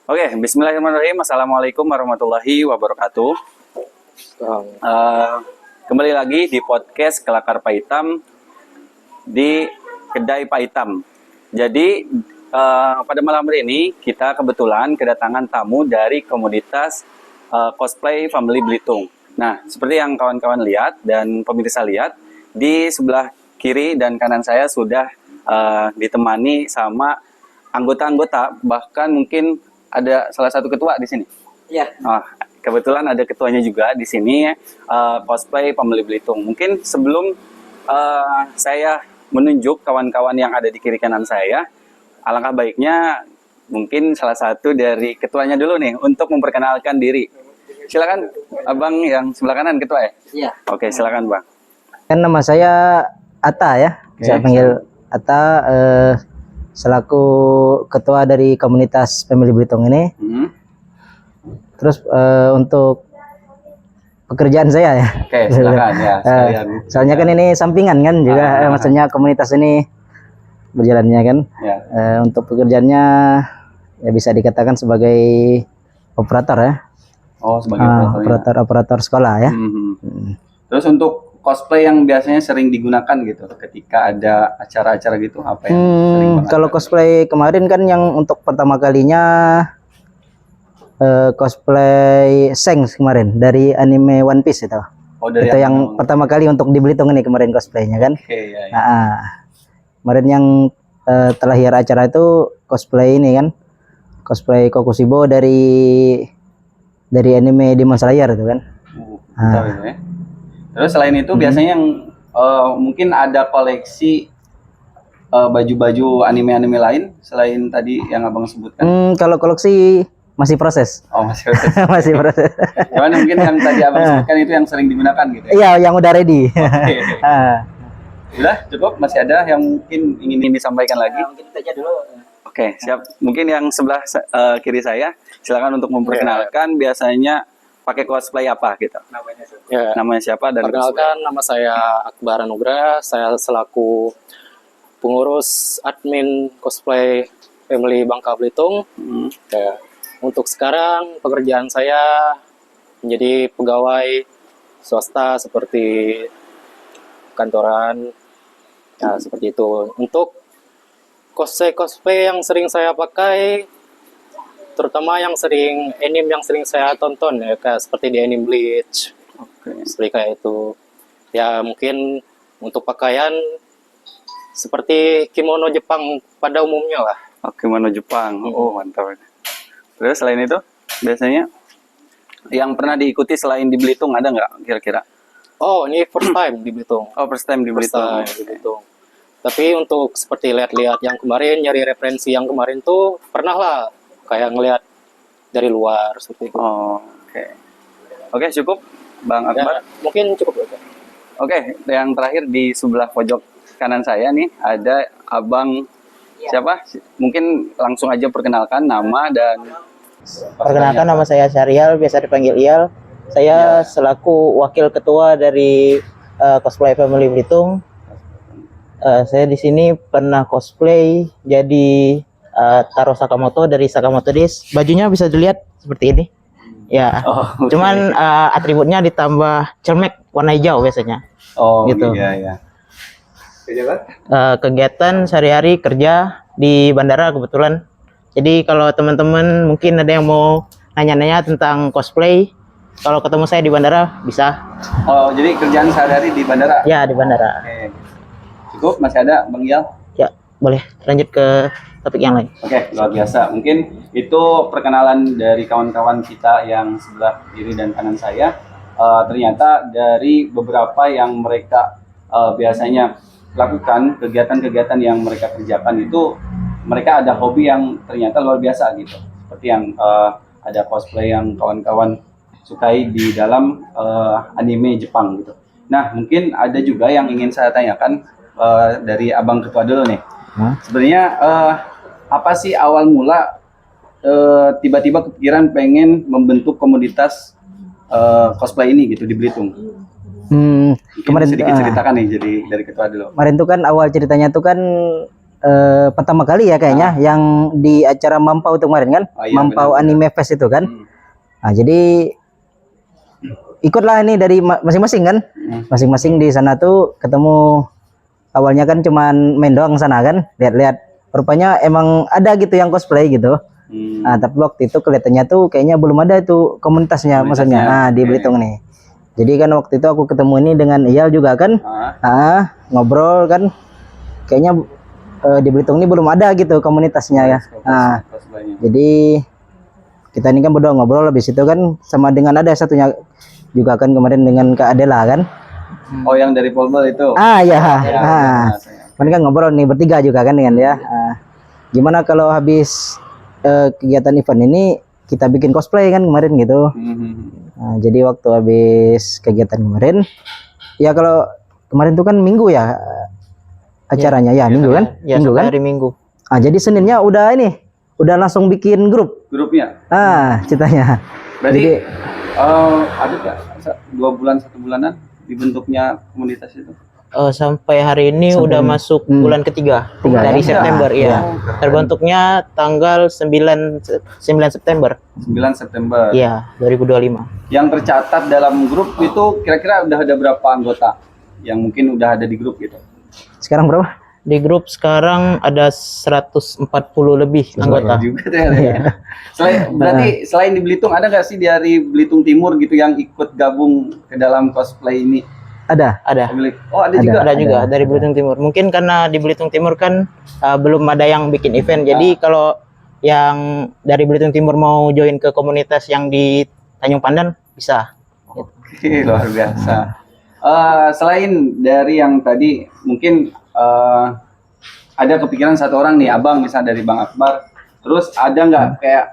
Oke, bismillahirrahmanirrahim. Assalamualaikum warahmatullahi wabarakatuh. Kembali lagi di podcast Kelakar Pak Hitam di Kedai Pak Hitam. Jadi pada malam hari ini kita kebetulan kedatangan tamu dari komunitas cosplay Family Belitung. Nah, seperti yang kawan-kawan lihat dan pemirsa lihat, di sebelah kiri dan kanan saya sudah ditemani sama anggota-anggota, bahkan mungkin ada salah satu ketua di sini. Iya. Kebetulan ada ketuanya juga di sini, cosplay Family Belitung. Mungkin sebelum saya menunjuk kawan-kawan yang ada di kiri kanan saya, alangkah baiknya mungkin salah satu dari ketuanya dulu nih untuk memperkenalkan diri. Silakan abang yang sebelah kanan, ketua ya. Iya. Oke, silakan bang. Kan nama saya Atta ya, saya panggil Atta, selaku ketua dari komunitas Family Belitung ini. Terus untuk pekerjaan saya ya. Oke, silakan ya. Soalnya kan ini sampingan kan juga, maksudnya komunitas ini berjalannya kan. Ya. Untuk pekerjaannya ya bisa dikatakan sebagai operator ya. Oh, sebagai operator sekolah ya. Terus untuk cosplay yang biasanya sering digunakan gitu ketika ada acara-acara gitu, apa yang sering banget? Kalau cosplay kemarin kan yang untuk pertama kalinya cosplay Seng kemarin dari anime One Piece itu. Oh, dari itu yang pertama kali untuk di Belitung ini kemarin cosplaynya kan. Oke, ya. Kemarin yang terakhir acara itu cosplay ini kan, cosplay Kokushibo dari anime Demon Slayer itu kan. Tahu itu ya. Terus selain itu biasanya yang mungkin ada koleksi baju-baju anime-anime lain selain tadi yang abang sebutkan. Kalau koleksi masih proses. Oh, masih proses. Masih proses. Cuman mungkin yang tadi abang sebutkan itu yang sering digunakan gitu ya. Iya, yang udah ready. Oke. Sudah cukup? Masih ada yang mungkin ingin disampaikan lagi? Mungkin itu aja dulu. Oke, siap. Mungkin yang sebelah kiri saya, silakan untuk memperkenalkan biasanya pakai cosplay apa gitu. Namanya siapa dan perkenalkan, nama saya Akbar Anugrah. Saya selaku pengurus admin cosplay Family Bangka Belitung. Ya, untuk sekarang pekerjaan saya menjadi pegawai swasta seperti kantoran, ya seperti itu. Untuk cosplay yang sering saya pakai, terutama yang sering saya tonton ya, kayak seperti di Anime Bleach. Seperti kayak itu. Ya mungkin untuk pakaian seperti kimono Jepang pada umumnya lah. Kimono Jepang. Oh, mantap. Terus selain itu biasanya yang pernah diikuti selain di Belitung ada nggak kira-kira? Oh, ini first time di Belitung. Oh, first time di Belitung. Di Belitung. Tapi untuk seperti lihat-lihat yang kemarin, nyari referensi yang kemarin tuh pernah lah kayak ngelihat dari luar seperti itu. Oh, oke, cukup Bang Akbar. Ya, mungkin cukup. Oke, yang terakhir di sebelah pojok kanan saya nih ada Abang siapa? Mungkin langsung aja perkenalkan nama dan Perkenalkan, nama saya Syarial, biasa dipanggil Ial. Saya selaku wakil ketua dari cosplay Family Belitung. Saya di sini pernah cosplay jadi Taro Sakamoto dari Sakamoto Days. Bajunya bisa dilihat seperti ini. Ya. Cuman atributnya ditambah celmek warna hijau biasanya. Oh, gitu. Iya. Kegiatan sehari-hari kerja di bandara kebetulan. Jadi kalau teman-teman mungkin ada yang mau nanya-nanya tentang cosplay, kalau ketemu saya di bandara bisa. Oh, jadi kerjaan sehari-hari di bandara? Ya, di bandara. Oke. Cukup? Masih ada Bang Ial? Ya, boleh lanjut ke topik yang lain. Oke, luar biasa. Mungkin itu perkenalan dari kawan-kawan kita yang sebelah kiri dan kanan saya. Ternyata dari beberapa yang mereka biasanya lakukan, kegiatan-kegiatan yang mereka kerjakan itu, mereka ada hobi yang ternyata luar biasa gitu. Seperti yang ada cosplay yang kawan-kawan sukai di dalam anime Jepang gitu. Nah, mungkin ada juga yang ingin saya tanyakan dari Abang Ketua dulu nih. Sebenarnya apa sih awal mula tiba-tiba kepikiran pengen membentuk komunitas cosplay ini gitu di Belitung? Kemarin sedikit ceritakan nih, jadi dari Ketua dulu. Kemarin tuh kan awal ceritanya tuh kan pertama kali ya kayaknya yang di acara Mampau itu kemarin kan, Oh, iya, Mampau benar-benar. Anime Fest itu kan. Hmm. Nah, jadi ikutlah ini dari masing-masing kan, masing-masing di sana tuh ketemu. Awalnya kan cuman main doang sana kan, lihat-lihat. Rupanya emang ada gitu yang cosplay gitu. Hmm. Nah, tapi waktu itu kelihatannya tuh kayaknya belum ada itu komunitasnya, maksudnya. Nah, di oke. Belitung nih. Jadi kan waktu itu aku ketemu ini dengan Iyal juga kan. Ngobrol kan. Kayaknya di Belitung ini belum ada gitu komunitasnya ya. Nah, Cosplaynya. jadi kita ini kan berdua ngobrol, habis itu kan sama dengan ada satunya juga kan kemarin dengan Kak Adela kan. Oh, yang dari Polbel itu. Ya. Ya, Nah, benar, saya. kemarin kan ngobrol nih bertiga juga kan dengan dia. Gimana kalau habis kegiatan event ini kita bikin cosplay kan kemarin gitu. Nah, jadi waktu habis kegiatan kemarin, ya kalau kemarin tuh kan Minggu ya acaranya ya, Minggu kan? Ya, Minggu sampai kan? hari Minggu. Jadi Seninnya udah langsung bikin grup. Grupnya. Ceritanya. Berarti Jadi ada nggak 2 bulan 1 bulanan dibentuknya komunitas itu? Sampai hari ini Sampai udah ini. masuk bulan ketiga Tiga, dari ya? September Ya. ya. Terbentuknya tanggal 9 September. 9 September. Iya, 2025. Yang tercatat dalam grup itu kira-kira udah ada berapa anggota yang mungkin udah ada di grup gitu? sekarang berapa? Di grup sekarang ada 140 lebih anggota. Juga tuh ya. Berarti selain di Belitung ada nggak sih dari Belitung Timur gitu yang ikut gabung ke dalam cosplay ini? Ada. Ada. Oh, ada juga. Ada juga dari Belitung Timur. Mungkin karena di Belitung Timur kan belum ada yang bikin event. Jadi kalau yang dari Belitung Timur mau join ke komunitas yang di Tanjung Pandan bisa. Oke, luar biasa. Selain dari yang tadi, mungkin ada kepikiran satu orang nih, abang misalnya dari Bang Akbar. Terus ada nggak kayak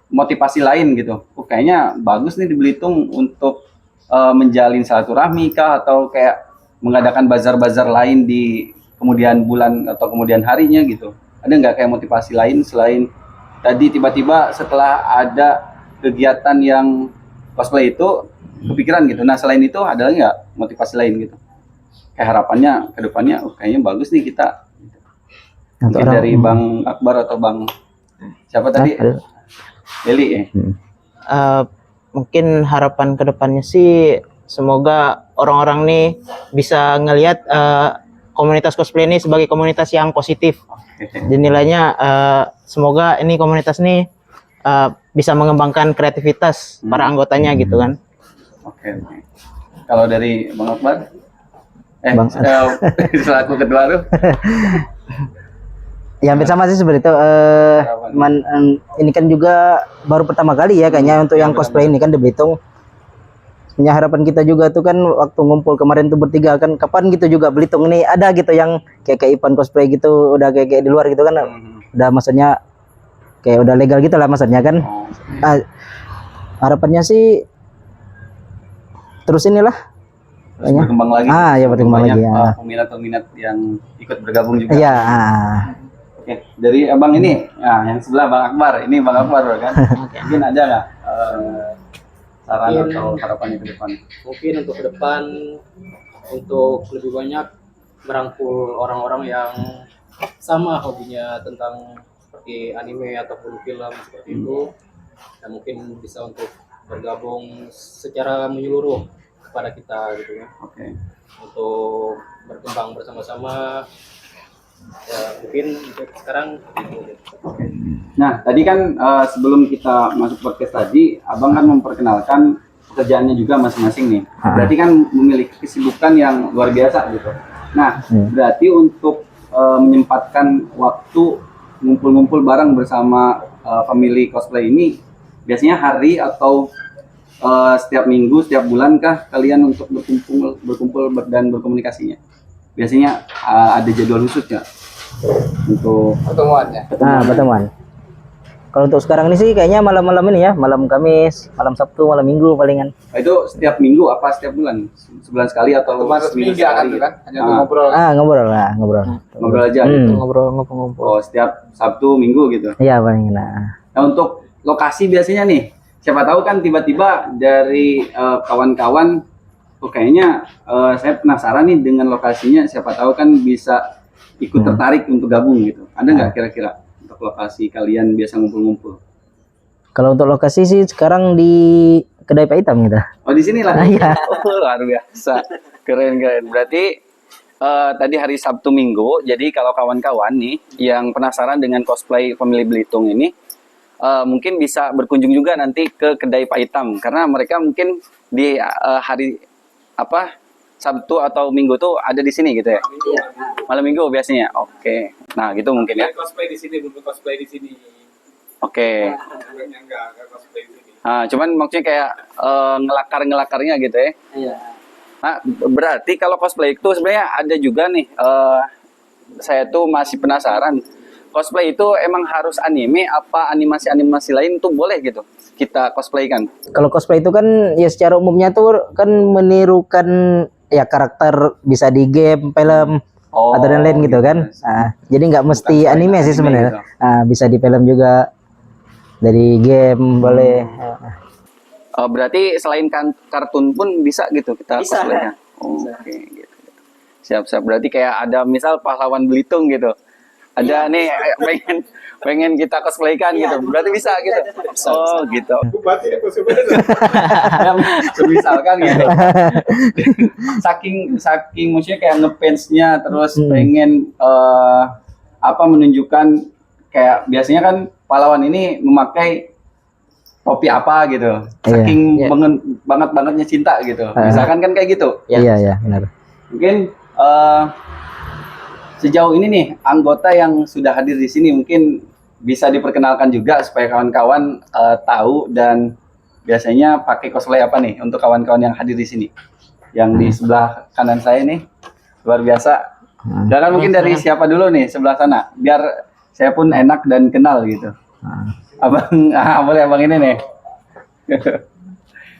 motivasi lain gitu? Kayaknya bagus nih di Belitung untuk menjalin silaturahmi kah, atau kayak mengadakan bazar-bazar lain di kemudian bulan atau kemudian harinya gitu? Ada nggak kayak motivasi lain selain tadi tiba-tiba setelah ada kegiatan yang cosplay itu kepikiran gitu? Nah, selain itu ada nggak motivasi lain gitu? Kayak harapannya ke depannya, kayaknya bagus nih kita. Mungkin dari Bang Akbar atau Bang siapa tadi? Deli ya? Mungkin harapan kedepannya sih semoga orang-orang nih bisa ngelihat komunitas cosplay ini sebagai komunitas yang positif. Dan nilainya semoga ini komunitas ini bisa mengembangkan kreativitas para anggotanya gitu kan. Oke. Kalau dari Bang Akbar? Bang- Selaku ketua lu? Ya hampir sama sih seperti itu. Ini kan juga baru pertama kali ya kayaknya untuk yang cosplay ini kan di Belitung. Sebenarnya harapan kita juga tuh kan waktu ngumpul kemarin tuh bertiga kan, kapan gitu juga Belitung ini ada gitu yang kayak event cosplay gitu, udah kayak di luar gitu kan, udah maksudnya kayak udah legal gitu lah maksudnya kan. Harapannya sih terus inilah Terus berkembang lagi. ya berkembang Banyak, lagi ya. peminat-peminat yang ikut bergabung juga. Iya. Oke, dari abang ini, yang sebelah Bang Akbar, ini Bang Akbar kan. Mungkin ada nggak saran atau harapannya ke depan? Mungkin untuk ke depan untuk lebih banyak merangkul orang-orang yang sama hobinya tentang seperti anime ataupun film seperti itu, dan mungkin bisa untuk bergabung secara menyeluruh kepada kita gitu ya. Oke. Untuk berkembang bersama-sama. Ya, mungkin untuk sekarang gitu. Nah, tadi kan sebelum kita masuk podcast tadi, abang kan memperkenalkan pekerjaannya juga masing-masing nih. Berarti kan memiliki kesibukan yang luar biasa gitu. Nah, berarti untuk menyempatkan waktu ngumpul-ngumpul bareng bersama family cosplay ini, biasanya hari atau setiap minggu, setiap bulan kah kalian untuk berkumpul dan berkomunikasinya? Biasanya ada jadwal khusus ya untuk pertemuannya? Pertemuan. Kalau untuk sekarang ini sih kayaknya malam-malam ini ya, malam Kamis, malam Sabtu, malam Minggu palingan. Itu setiap minggu apa setiap bulan? Sebulan sekali atau seminggu sekali kan? Hanya untuk ngobrol. Ngobrol aja gitu. Ngobrol-ngobrol. Oh, setiap Sabtu, Minggu gitu. Iya palingan. Nah, untuk lokasi biasanya nih, siapa tahu kan tiba-tiba dari kawan-kawan, kayaknya saya penasaran nih dengan lokasinya, siapa tahu kan bisa ikut tertarik untuk gabung gitu. Ada nggak kira-kira untuk lokasi kalian biasa ngumpul-ngumpul? Kalau untuk lokasi sih sekarang di kedai Pak Hitam kita. Oh di sini lah. Iya. Oh, luar biasa. Keren. Berarti tadi hari Sabtu Minggu. Jadi kalau kawan-kawan nih yang penasaran dengan cosplay pemilih Belitung ini, mungkin bisa berkunjung juga nanti ke kedai Pak Hitam karena mereka mungkin di hari Sabtu atau Minggu tuh ada di sini gitu ya. Malam Minggu biasanya. Oke. Nah, gitu mungkin ya. Cosplay di sini, belum cosplay di sini. Oke. Enggak cosplay di sini. Nah, cuman maksudnya kayak ngelakar-ngelakarnya gitu ya. Iya. Nah, berarti kalau cosplay itu sebenarnya ada juga nih. Saya tuh masih penasaran. Cosplay itu emang harus anime apa animasi-animasi lain tuh boleh gitu kita cosplay kan? Kalau cosplay itu kan ya secara umumnya tuh kan menirukan ya karakter bisa di game, film atau dan lain gitu kan. Nah, jadi nggak mesti Bukan anime sih anime sebenarnya. gitu. Nah, bisa di film juga, dari game boleh. Berarti selain kartun pun bisa gitu kita Bisa. cosplaynya. Oke, gitu. Siap-siap. Berarti kayak ada misal pahlawan Belitung gitu. Ada nih pengen kita cosplaykan gitu. Berarti bisa gitu. Oh, gitu. Bupati apa sebenarnya? Misalkan gitu. saking maksudnya kayak ngefansnya terus pengen menunjukkan kayak biasanya kan pahlawan ini memakai topi apa gitu. Saking banget-bangetnya cinta gitu. Misalkan kan kayak gitu. Iya, benar. Mungkin sejauh ini nih anggota yang sudah hadir di sini mungkin bisa diperkenalkan juga supaya kawan-kawan tahu dan biasanya pakai cosplay apa nih untuk kawan-kawan yang hadir di sini. Yang di sebelah kanan saya nih luar biasa. Silakan mungkin dari siapa dulu nih sebelah sana biar saya pun enak dan kenal gitu. Abang, boleh abang ini nih.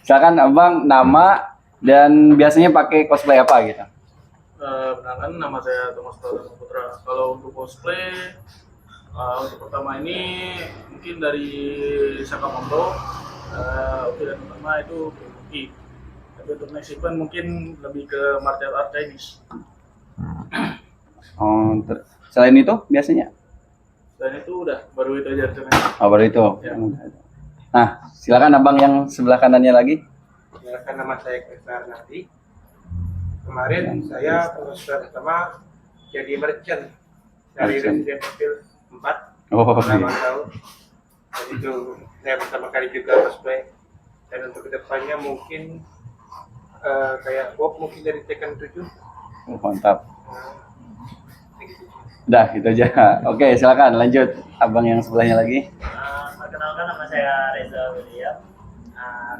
Silakan abang nama dan biasanya pakai cosplay apa gitu. Perkenalkan, nama saya Thomas Putra. Kalau untuk cosplay, untuk pertama ini mungkin dari Sakamoto. Outfit yang pertama itu Buki. Tapi untuk next event mungkin lebih ke martial art Chinese. Oh, selain itu biasanya? Dan itu udah baru itu aja rencananya. Oh, baru itu. Ya. Nah, silakan abang yang sebelah kanannya lagi. Perkenalkan, nama saya Krisna Arnadi. Kemarin saya proses pertama jadi merchant dari Merchant. Resident Evil 4 Oh, selama tahun. Dan itu saya pertama kali juga cosplay. Dan untuk kedepannya mungkin kayak Bob mungkin dari Tekken 7. mantap. Udah, gitu aja. Oke, silakan lanjut. Abang yang sebelahnya lagi. Perkenalkan, nama saya Reza William.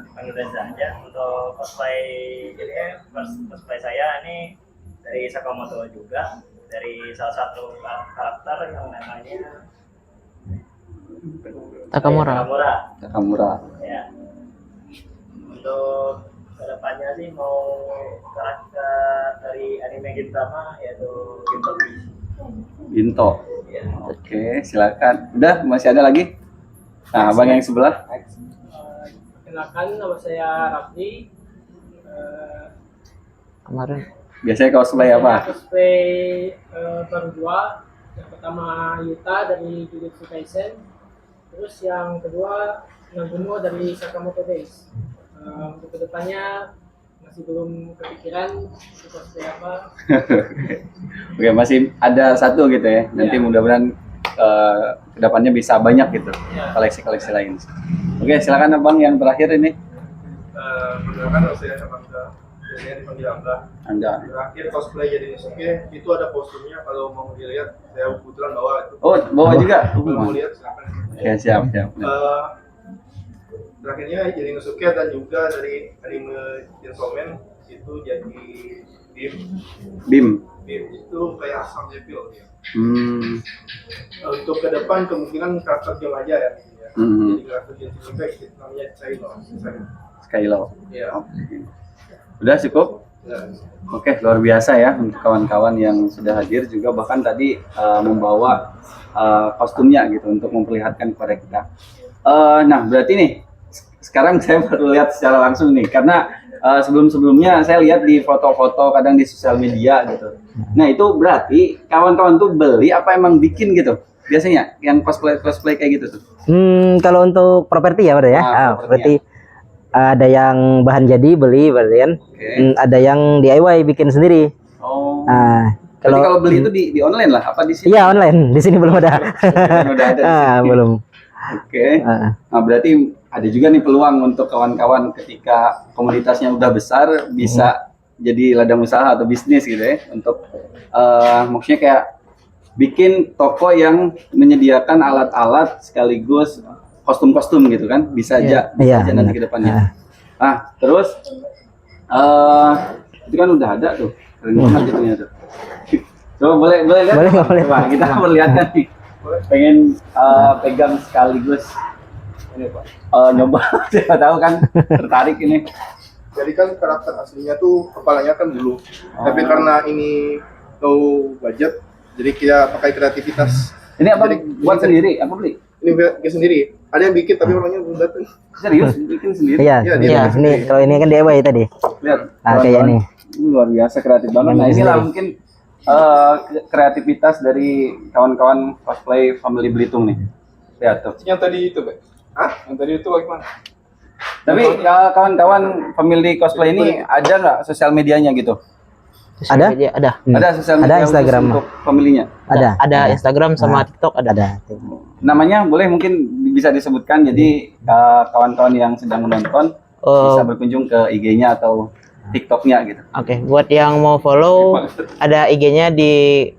Dipanggil Reza aja. Untuk cosplay, jadi cosplay saya ini dari Sakamoto juga, dari salah satu karakter yang namanya Takamura. Takamura. Ya. Untuk kedepannya sih mau karakter dari anime Gintama yaitu Ginto Fish. Ginto. Ya. Oke, silakan. Udah, masih ada lagi? Nah, abang yang sebelah. Perkenalkan, nama saya Rafli. Kemarin Biasanya cosplay apa? Saya cosplay baru dua. Yang pertama Yuta dari Jujutsu Kaisen. Terus yang kedua Nagumo dari Sakamoto Days. Untuk kedepannya masih belum kepikiran cosplay apa. Oke, masih ada satu gitu ya. Nanti mudah-mudahan kedepannya bisa banyak gitu koleksi-koleksi lain. Oke, silakan abang yang terakhir ini. Perkenalkan, nama saya Amanda. Biasanya dipanggil Angga. Anda. Terakhir cosplay jadi Inosuke, itu ada kostumnya. Kalau mau dilihat, saya kebetulan bawa itu. Oh, bawa juga. Kalau mau lihat silakan. Oke, siap. Terakhirnya jadi Inosuke dan juga dari anime Chainsaw Man itu jadi Bim. Bim itu kayak Sam Devil ya. Untuk ke depan kemungkinan karakter game aja ya. Jadi karakter game juga itu namanya Chino. Skylo. Ya. Udah cukup? Ya. Oke, luar biasa ya untuk kawan-kawan yang sudah hadir juga bahkan tadi membawa kostumnya gitu untuk memperlihatkan kepada kita. Nah, berarti nih sekarang saya baru lihat secara langsung nih karena sebelum-sebelumnya saya lihat di foto-foto kadang di sosial media gitu. Nah itu berarti kawan-kawan tuh beli apa emang bikin gitu? Biasanya yang cosplay kayak gitu tuh. Kalau untuk properti ya berarti ya. Properti Berarti ada yang bahan jadi beli berarti kan. Oke. Ada yang DIY bikin sendiri. Oh. Kalau Kalau beli itu di online lah apa di sini? iya online, di sini belum ada. Udah ada di sini. Belum. Oke. Nah, berarti ada juga nih peluang untuk kawan-kawan ketika komunitasnya udah besar bisa jadi ladang usaha atau bisnis gitu ya untuk maksudnya kayak bikin toko yang menyediakan alat-alat sekaligus kostum-kostum gitu kan bisa aja nanti ke depannya. Terus itu kan udah ada tuh keren banget jadinya tuh. Coba boleh lihat? Boleh. Coba kita perlihatkan nih. Pengen pegang sekaligus ini Pak. Nyoba siapa tahu kan tertarik ini. Jadi kan karakter aslinya tuh kepalanya kan bulu. Tapi karena ini low budget, jadi kita pakai kreativitas. Ini apa Jadi, buat sendiri? Apa beli? Ini bikin sendiri. Ada yang bikin tapi orangnya belum datang. Serius bikin sendiri? Iya, Iya, iya. dia Ini kalau ini kan DIY tadi. Lihat. Kayak kawan-kawan. ini. Ini luar biasa kreatif banget. Nah, inilah mungkin kreativitas dari kawan-kawan cosplay Family Belitung nih. Lihat tuh. Yang tadi itu, Pak. Hah? Yang tadi itu bagaimana? Tapi kawan-kawan Family Cosplay ini ada nggak sosial medianya gitu? Ada? Ada. Ada sosial Ada media khusus Instagram. untuk familinya? Ada Instagram sama TikTok ada. Namanya boleh mungkin bisa disebutkan, jadi kawan-kawan yang sedang menonton bisa berkunjung ke IG-nya atau TikTok-nya gitu. Oke, buat yang mau follow ada IG-nya di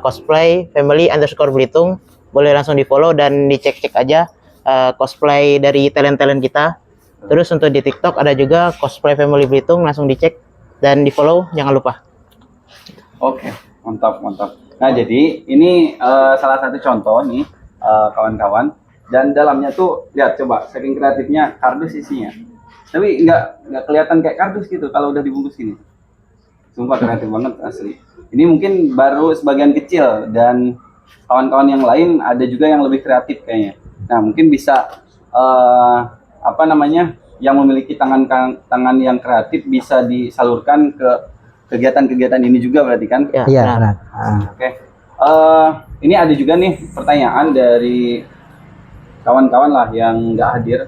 cosplay family underscore Belitung, boleh langsung di follow dan dicek-cek aja cosplay dari talent-talent kita. Terus untuk di TikTok ada juga cosplay family Belitung, langsung dicek dan di follow jangan lupa. Oke, mantap. Nah, jadi ini salah satu contoh nih kawan-kawan, dan dalamnya tuh lihat coba saking kreatifnya kardus isinya. Tapi nggak kelihatan kayak kardus gitu kalau udah dibungkus gini. Sumpah kreatif banget asli. Ini mungkin baru sebagian kecil dan kawan-kawan yang lain ada juga yang lebih kreatif kayaknya. Nah, mungkin bisa yang memiliki tangan yang kreatif bisa disalurkan ke kegiatan-kegiatan ini juga berarti kan? Iya, benar. Oke. Ini ada juga nih pertanyaan dari kawan-kawan lah yang nggak hadir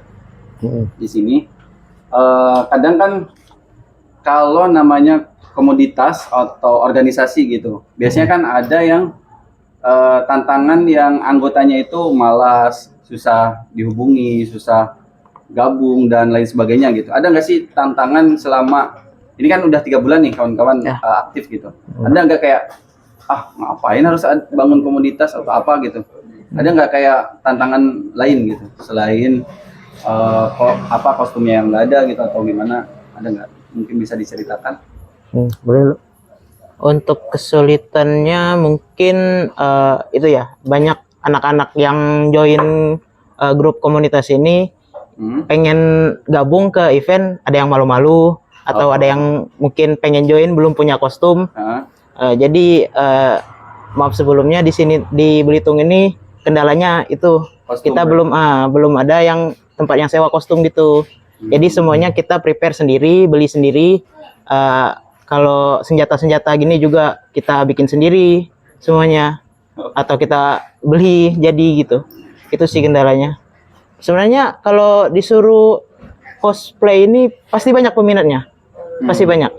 di sini. Kadang kan kalau namanya komoditas atau organisasi gitu, biasanya kan ada yang tantangan yang anggotanya itu malas, susah dihubungi, susah gabung dan lain sebagainya gitu. Ada nggak sih tantangan selama ini kan udah 3 bulan nih kawan-kawan aktif gitu? Ada nggak kayak ngapain harus bangun komunitas atau apa gitu? Ada nggak kayak tantangan lain gitu selain kostumnya yang nggak ada gitu atau gimana? Ada nggak? Mungkin bisa diceritakan? Boleh. Untuk kesulitannya mungkin itu ya, banyak anak-anak yang join grup komunitas ini pengen gabung ke event, ada yang malu-malu atau ada yang mungkin pengen join belum punya kostum. Jadi maaf sebelumnya di sini di Belitung ini kendalanya itu Kostum, kita belum ada yang tempat yang sewa kostum gitu. Jadi semuanya kita prepare sendiri, beli sendiri. Kalau senjata-senjata gini juga kita bikin sendiri semuanya, atau kita beli jadi gitu. Itu sih kendalanya. Sebenarnya kalau disuruh cosplay ini pasti banyak peminatnya, pasti banyak.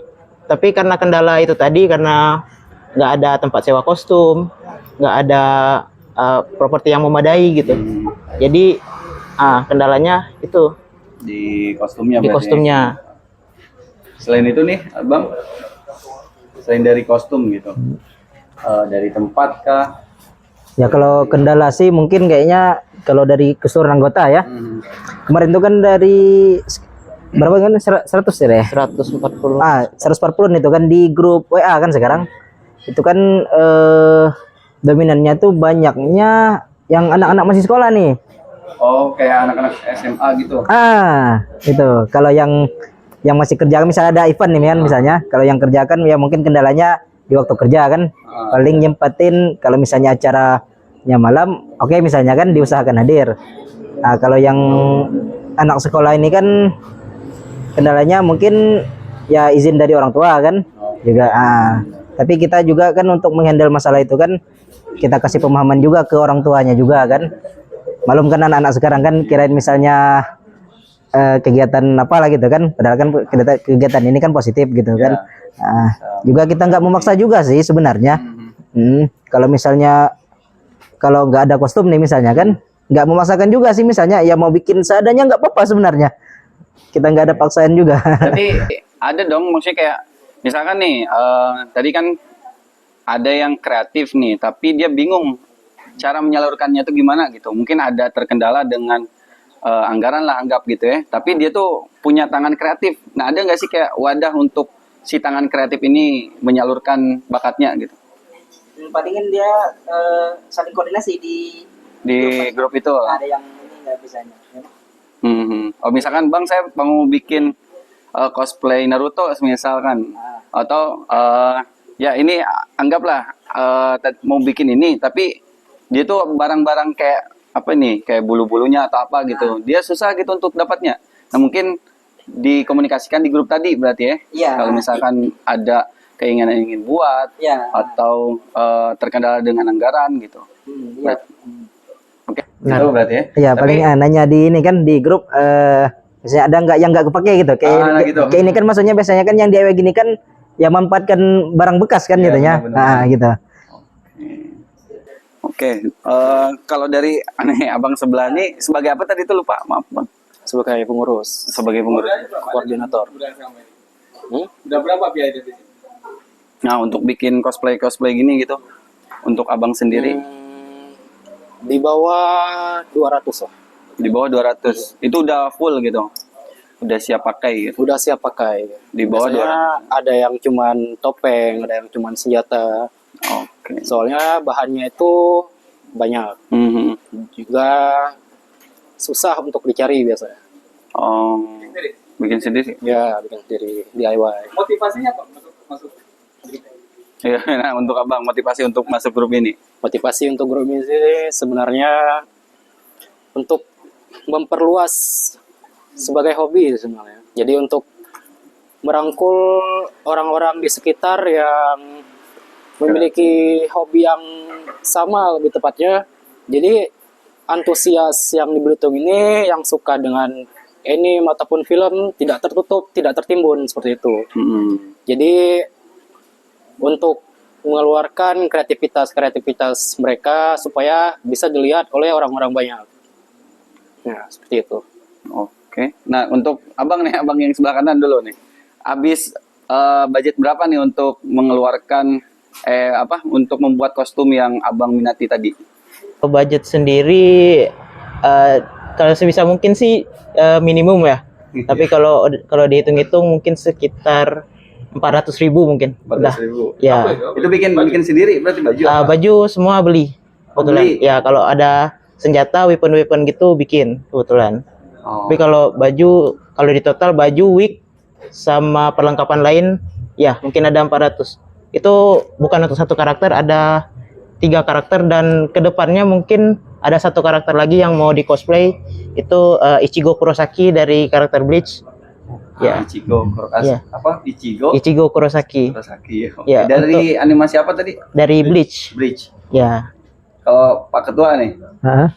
Tapi karena kendala itu tadi, karena nggak ada tempat sewa kostum, nggak ada properti yang memadai gitu. Jadi kendalanya itu di kostumnya. di kostumnya. Selain itu nih, Bang, selain dari kostum gitu, dari tempat kah? Ya kalau kendala sih mungkin kayaknya kalau dari keseluruhan anggota ya. Kemarin itu kan dari berapa kan 100 ya? 140. 140 itu kan di grup WA kan sekarang. Itu kan dominannya tuh banyaknya yang anak-anak masih sekolah nih. Oh, kayak anak-anak SMA gitu. Itu. Kalau yang masih kerja, misalnya ada event nih kan misalnya, kalau yang kerja kan ya mungkin kendalanya di waktu kerja kan, paling nyempetin kalau misalnya acaranya malam, oke, misalnya kan diusahakan hadir. Nah, kalau yang anak sekolah ini kan kendalanya mungkin ya izin dari orang tua kan juga. Tapi kita juga kan untuk menghandle masalah itu kan kita kasih pemahaman juga ke orang tuanya juga kan. Malum kan anak-anak sekarang kan kirain misalnya kegiatan apalah gitu kan, padahal kan kegiatan ini kan positif gitu kan. Juga kita nggak memaksa juga sih sebenarnya. Kalau misalnya kalau nggak ada kostum nih misalnya kan, nggak memaksakan juga sih, misalnya ya mau bikin seadanya nggak apa-apa sebenarnya, kita nggak ada paksaan juga. Tapi ada dong, maksudnya kayak misalkan nih tadi kan ada yang kreatif nih tapi dia bingung cara menyalurkannya itu gimana gitu, mungkin ada terkendala dengan anggaran lah anggap gitu ya, tapi dia tuh punya tangan kreatif. Nah ada nggak sih kayak wadah untuk si tangan kreatif ini menyalurkan bakatnya gitu? Palingin dia saling koordinasi di grup itu. ada yang ini nggak bisanya. Oh misalkan bang saya mau bikin cosplay Naruto misalkan, atau ya ini anggaplah mau bikin ini tapi dia tuh barang-barang kayak apa nih, kayak bulu-bulunya atau apa gitu, dia susah gitu untuk dapatnya. Nah mungkin dikomunikasikan di grup tadi berarti ya. Iya. Kalau misalkan ada keinginan ingin buat atau terkendala dengan anggaran gitu. Oke. Gitu berarti ya. Iya, paling nanya di ini kan di grup misalnya ada nggak yang nggak kepake gitu. Kayak gitu. kayak ini kan maksudnya biasanya kan yang DIY gini kan ya memanfaatkan barang bekas kan gitu ya. Gitu. Oke, kalau dari abang sebelah ini sebagai apa tadi itu lupa, maaf bang. Sebagai pengurus, koordinator. Udah berapa biaya dari sini? Nah untuk bikin cosplay gini gitu, untuk abang sendiri? Di bawah 200 lah. Di bawah 200, itu udah full gitu? Udah siap pakai gitu? Udah siap pakai. Di bawah Biasanya 200. Ada yang cuman topeng, ada yang cuman senjata. Oke. Soalnya bahannya itu banyak. Juga susah untuk dicari biasanya. Bikin sendiri? Ya, bikin sendiri, DIY. Motivasinya apa masuk? Ya, nah untuk abang motivasi untuk masuk grup ini? Motivasi untuk grup ini sih sebenarnya untuk memperluas sebagai hobi sebenarnya. Jadi untuk merangkul orang-orang di sekitar yang memiliki hobi yang sama lebih tepatnya. Jadi antusias yang di Belitung ini yang suka dengan anime ataupun film tidak tertutup, tidak tertimbun seperti itu. Jadi untuk mengeluarkan kreativitas mereka supaya bisa dilihat oleh orang-orang banyak. Nah, seperti itu. Oke. Nah, untuk abang nih, abang yang sebelah kanan dulu nih. Habis budget berapa nih untuk mengeluarkan untuk membuat kostum yang abang minati tadi? Budget sendiri kalau sebisa mungkin sih minimum ya. Tapi kalau dihitung-hitung mungkin sekitar 400.000 mungkin. 400.000. Ya. Itu bikin sendiri berarti baju? Baju semua beli. Kebetulan. Ya kalau ada senjata, weapon gitu bikin kebetulan. Tapi kalau baju, kalau di total baju, wig sama perlengkapan lain, ya mungkin ada 400. Itu bukan untuk satu karakter, ada 3 karakter dan kedepannya mungkin ada 1 karakter lagi yang mau di cosplay, itu Ichigo Kurosaki dari karakter Bleach. Ya. Ichigo Kurosaki. Apa? Ichigo Kurosaki. Ya. Dari animasi apa tadi? Dari Bleach. Ya. Kalau Pak Ketua nih,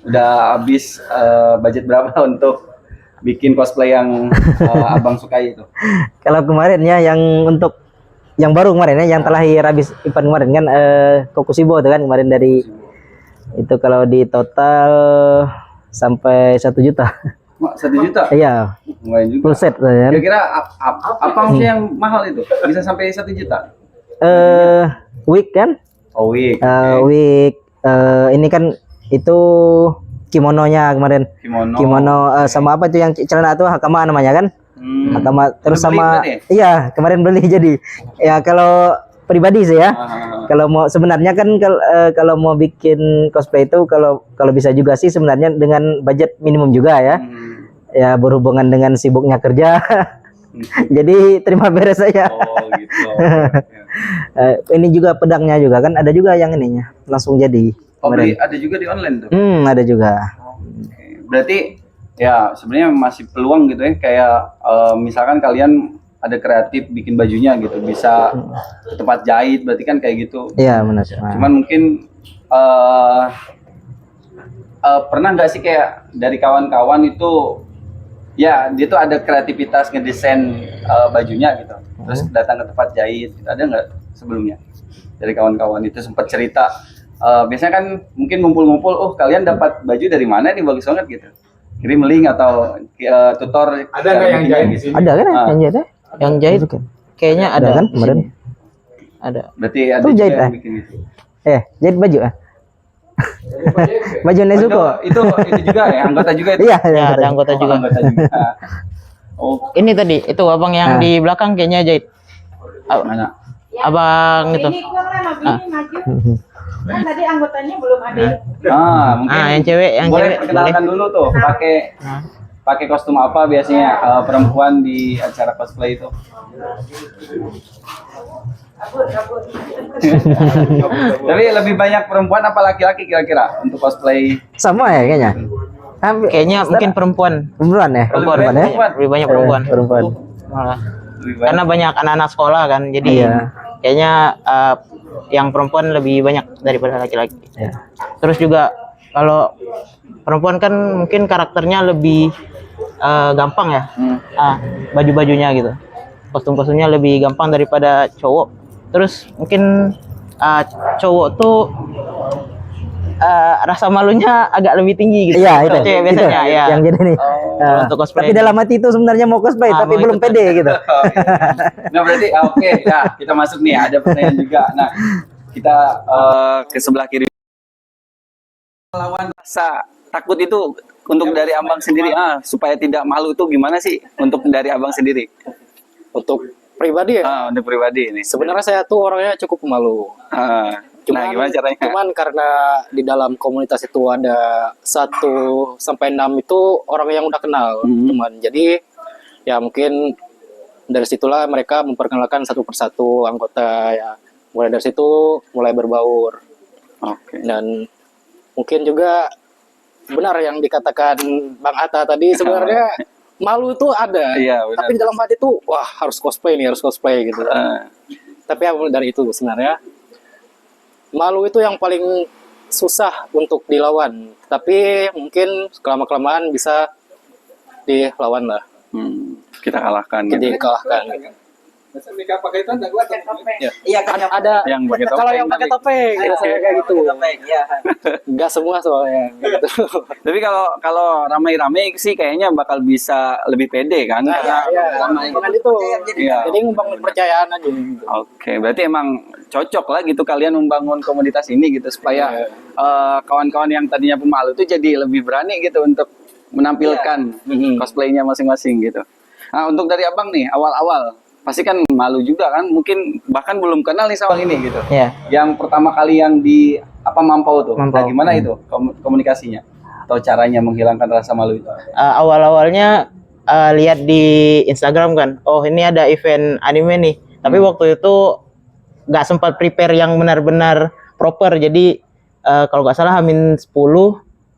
udah habis budget berapa untuk bikin cosplay yang abang sukai itu? Kalau kemarin ya yang untuk yang baru kemarin ya, yang terakhir habis event kemarin kan Kokushibo itu kan kemarin dari itu, kalau di total sampai 1 juta. 1 juta? Iya. Lumayan juga. Full set ya. Kira-kira apa sih yang mahal itu? Bisa sampai 1 juta? Wig kan? Oh, wig. Wig ini kan itu kimononya kemarin. Kimono sama apa itu yang celana itu hakama namanya kan? Hakama terus sama iya kemarin beli. Jadi ya kalau pribadi sih ya. Kalau mau sebenarnya kan kalau mau bikin cosplay itu kalau bisa juga sih sebenarnya dengan budget minimum juga ya. Ya berhubungan dengan sibuknya kerja. Jadi terima beres saja. Oh gitu. Ini juga pedangnya juga kan ada juga yang ininya langsung jadi. Ada juga di online tuh. Ada juga. Berarti ya sebenarnya masih peluang gitu ya, kayak misalkan kalian ada kreatif bikin bajunya gitu, bisa ke tempat jahit, berarti kan kayak gitu. Iya benar. Cuman mungkin pernah nggak sih kayak dari kawan-kawan itu ya dia tuh ada kreativitas ngedesain bajunya gitu, terus datang ke tempat jahit, gitu. Ada nggak sebelumnya dari kawan-kawan itu sempat cerita? Biasanya kan mungkin ngumpul-ngumpul, oh kalian dapat baju dari mana nih, bagus banget gitu, kirim link atau tutor. Ada nggak yang jahit di sini? Ada kan yang jahit? Yang jahit kayaknya ada kan kemarin. Ada. Berarti ada Tuh juga jahit, yang bikin itu. Jahit baju baju Nezuko. Itu juga ya, anggota juga itu. Iya, Ya, ada anggota juga. Anggota juga. Oh, Ini tadi itu abang yang di belakang kayaknya jahit. mana? Abang itu. Ini kurang lama bini maju. Kan tadi anggotanya belum ada. Mungkin Yang cewek, yang boleh cewek. perkenalkan dulu tuh, pakai kostum apa biasanya perempuan di acara cosplay itu? Tapi lebih banyak perempuan apa laki-laki kira-kira untuk cosplay? Sama ya kayaknya. Kayaknya mungkin perempuan. Perempuan ya? Perempuan ya? Lebih banyak perempuan. Perempuan. Malah. Lebih banyak. Karena banyak anak-anak sekolah kan, jadi Iya. kayaknya yang perempuan lebih banyak daripada laki-laki. Iya. Terus juga kalau perempuan kan mungkin karakternya lebih gampang ya, baju-bajunya gitu, kostum-kostumnya lebih gampang daripada cowok. Terus mungkin cowok tuh rasa malunya agak lebih tinggi gitu. Iya, itu. Cewek biasanya Itu, ya. yang jadi nih. Untuk cosplay. Tapi dalam hati itu sebenarnya mau cosplay tapi mau belum ikut pede gitu. Nah berarti oke, ya kita masuk nih, ada pertanyaan juga. Nah kita ke sebelah kiri. Lawan rasa takut itu untuk dari abang sendiri, supaya tidak malu itu gimana sih untuk dari abang sendiri? Untuk pribadi ya, Untuk pribadi ini. sebenarnya saya tuh orangnya cukup pemalu. Nah gimana caranya? Cuman karena di dalam komunitas itu ada 1 sampai 6 itu orang yang udah kenal, teman. Jadi ya mungkin dari situlah mereka memperkenalkan satu persatu anggota ya. Mulai dari situ mulai berbaur. Oke. Dan mungkin juga benar yang dikatakan Bang Atta tadi, sebenarnya malu itu ada. Iya, benar. Tapi di dalam hati tuh wah harus cosplay nih, harus cosplay gitu. Tapi ya dari itu sebenarnya malu itu yang paling susah untuk dilawan. Tapi mungkin kelama-kelamaan bisa dilawan lah. Kita kalahkan. Jadi Gitu. kalahkan. Mika pakai itu ada gua Ya. Ada Yang pakai kalau topeng yang pakai tadi. topeng biasanya kayak gitu. Enggak semua soalnya gitu. Tapi kalau ramai-ramai sih kayaknya bakal bisa lebih pede kan? Karena ramai. Dengan itu. Iya. Jadi membangun kepercayaan aja. Oke, berarti emang cocok lah gitu kalian membangun komunitas ini gitu supaya kawan-kawan yang tadinya pemalu itu jadi lebih berani gitu untuk menampilkan cosplaynya masing-masing gitu. Nah, untuk dari abang nih awal-awal pasti kan malu juga kan, mungkin bahkan belum kenal nih sama ini gitu. Iya. Yang pertama kali yang di Mampau tuh, Mampau. Nah, gimana itu komunikasinya atau caranya menghilangkan rasa malu itu? Awal-awalnya lihat di Instagram kan, oh ini ada event anime nih. Tapi waktu itu nggak sempat prepare yang benar-benar proper. Jadi kalau nggak salah Hamin 10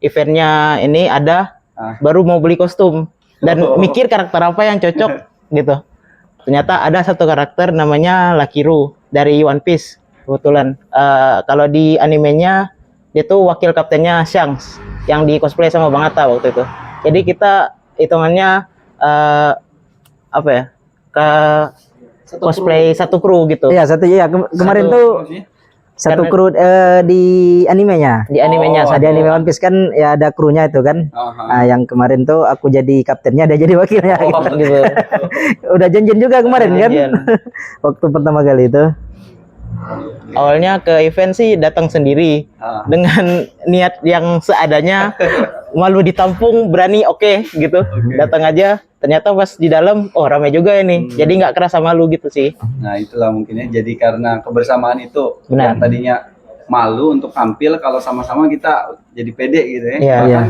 eventnya ini ada, baru mau beli kostum dan mikir karakter apa yang cocok gitu. Ternyata ada satu karakter namanya Lakiru dari One Piece kebetulan. Kalau di animenya dia tuh wakil kaptennya Shanks yang di cosplay sama Bang Atta waktu itu. Jadi kita hitungannya apa ya, ke cosplay satu kru gitu. Iya, kemarin tuh satu kru di animenya. Di animenya Di anime One Piece kan ya ada krunya itu kan. Nah, yang kemarin tuh aku jadi kaptennya, dia jadi wakilnya gitu. Udah janjian juga kemarin kan. Waktu pertama kali itu. Awalnya ke event sih datang sendiri dengan niat yang seadanya, malu ditampung, berani gitu. Datang aja, ternyata pas di dalam ramai juga ini. Jadi nggak kerasa malu gitu sih. Nah itulah mungkinnya, jadi karena kebersamaan itu. Benar. Yang tadinya malu untuk tampil, kalau sama-sama kita jadi pede gitu ya. Iya, Bahkan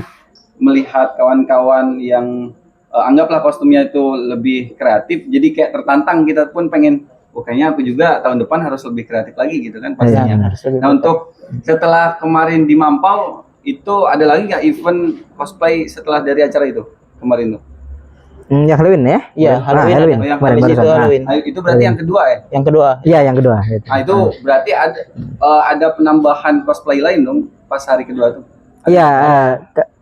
melihat kawan-kawan yang anggaplah kostumnya itu lebih kreatif, jadi kayak tertantang, kita pun pengen, kayaknya aku juga tahun depan harus lebih kreatif lagi gitu kan pastinya. Nah untuk setelah kemarin di Mampau itu ada lagi nggak event cosplay setelah dari acara itu kemarin tuh? Yang Halloween ya? Iya, Halloween. Halloween. Oh, yang Kemarin habis itu barusan. Halloween. Nah, itu berarti yang kedua ya? Yang kedua. Iya, yang kedua. Nah, itu berarti ada penambahan cosplay lain dong pas hari kedua tuh. Iya,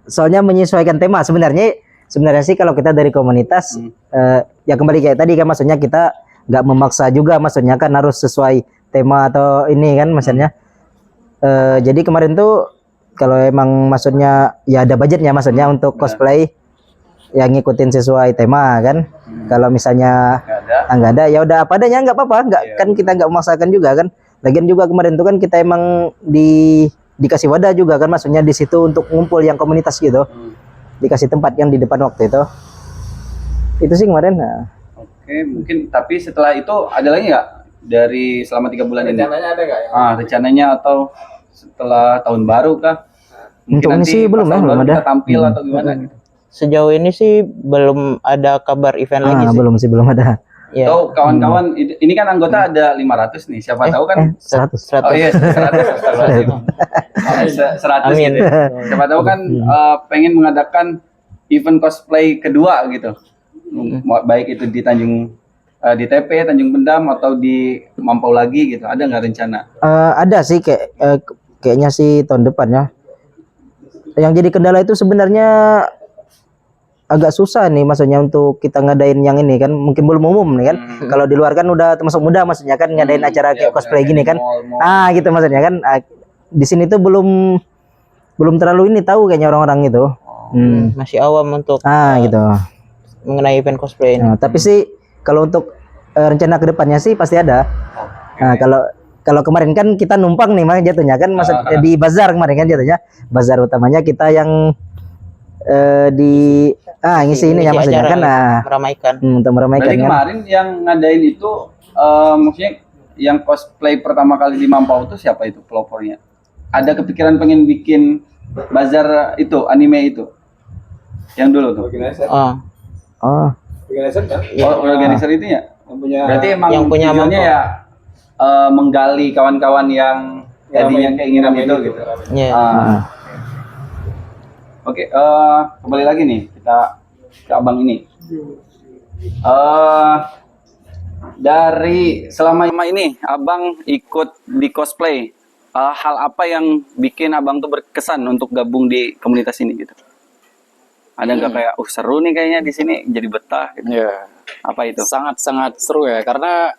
soalnya menyesuaikan tema sebenarnya. Sebenarnya sih kalau kita dari komunitas, ya kembali kayak tadi kan, maksudnya kita nggak memaksa juga, maksudnya kan harus sesuai tema atau ini kan, maksudnya. Jadi kemarin tuh kalau emang maksudnya ya ada budgetnya, maksudnya untuk cosplay yang ngikutin sesuai tema kan. Kalau misalnya nggak ada, ya udah apa adanya, nggak apa-apa, nggak kan kita nggak memaksakan juga kan. Lagian juga kemarin tuh kan kita emang dikasih wadah juga kan, maksudnya di situ untuk ngumpul yang komunitas gitu. Dikasih tempat yang di depan waktu itu sih kemarin. Oke, mungkin tapi setelah itu ada lagi nggak dari selama 3 bulan ini? Rencananya ada nggak ya? Rencananya atau setelah tahun baru kah? Untuk ini sih belum pas tahun belum baru ada. kita tampil atau gimana gitu? Sejauh ini sih belum ada kabar event lagi sih. Belum ada. Ya. Atau kawan-kawan ini kan anggota ada 500 nih, siapa tahu kan 100. 100. Oh iya, 100 Amin. gitu. Siapa tahu kan pengen mengadakan event cosplay kedua gitu. Baik itu di di TP, Tanjung Pendam atau di Mampau lagi gitu. Ada nggak rencana? Ada sih kayaknya sih tahun depannya. Yang jadi kendala itu sebenarnya agak susah nih, maksudnya untuk kita ngadain yang ini kan, mungkin belum umum nih kan. Kalau di luar kan udah termasuk mudah, maksudnya kan ngadain acara kayak cosplay gini kan. Gitu maksudnya kan. Di sini tuh belum terlalu ini tahu kayaknya orang-orang itu. Masih awam untuk Gitu. mengenai event cosplay ini. Nah, tapi sih kalau untuk rencana kedepannya sih pasti ada. Nah, kalau kemarin kan kita numpang nih makanya jatuhnya kan, maksudnya di bazar kemarin kan jatuhnya. Bazar utamanya kita yang ngisi ini ya, maksudnya kan meramaikan. untuk meramaikan Berarti kan. kemarin yang ngadain itu maksudnya yang cosplay pertama kali di Mampau itu siapa itu pelopornya? Ada kepikiran pengen bikin bazar itu, anime itu? Yang dulu tuh. Organizer kan? Organizer itu ya? Yang punya Berarti emang yang punya tujuannya Mampau. ya menggali kawan-kawan yang tadinya keinginan itu gitu. Iya. Oke, kembali lagi nih kita ke abang ini. Dari selama ini abang ikut di cosplay, hal apa yang bikin abang tuh berkesan untuk gabung di komunitas ini gitu? Ada nggak kayak, seru nih kayaknya di sini, jadi betah gitu? Ya, Apa itu? sangat-sangat seru ya, karena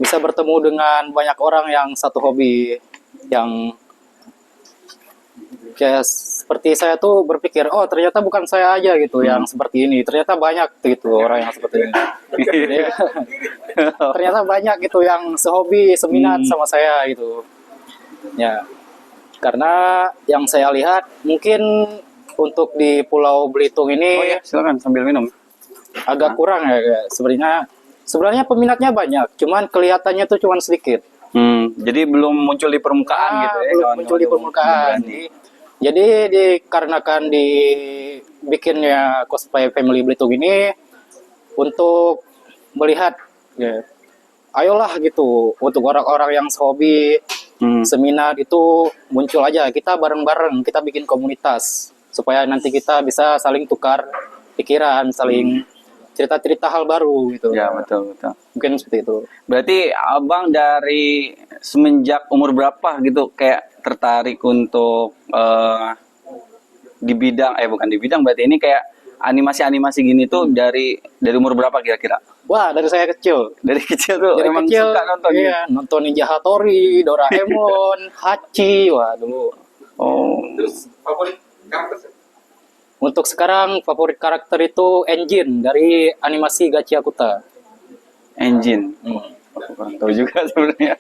bisa bertemu dengan banyak orang yang satu hobi, yang kayak seperti saya tuh berpikir, oh ternyata bukan saya aja gitu yang seperti ini, ternyata banyak gitu orang yang seperti ini. Ternyata banyak gitu yang sehobi, seminat sama saya gitu. Ya, karena yang saya lihat mungkin untuk di Pulau Belitung ini Oh ya, silakan sambil minum. agak kurang ya. Sebenarnya peminatnya banyak, cuman kelihatannya tuh cuman sedikit. Jadi belum muncul di permukaan gitu ya? Belum muncul di permukaan. Jadi dikarenakan dibikinnya cosplay Family Belitung ini untuk melihat, ya, ayolah gitu untuk orang-orang yang sehobi, seminat itu muncul aja, kita bareng-bareng, kita bikin komunitas supaya nanti kita bisa saling tukar pikiran, saling cerita-cerita hal baru gitu. Ya, betul. Mungkin seperti itu. Berarti abang dari semenjak umur berapa gitu kayak tertarik untuk di bidang, bukan di bidang, berarti ini kayak animasi-animasi gini tuh dari umur berapa kira-kira? Wah, dari saya kecil. Dari kecil tuh Dari emang kecil, suka nonton gitu? iya, nonton Ninja Hattori, Doraemon, Hachi, wah dulu. Terus favorit karakter? Untuk sekarang favorit karakter itu Engine dari animasi Gachiakuta. Engine. Kurang tahu juga sebenarnya.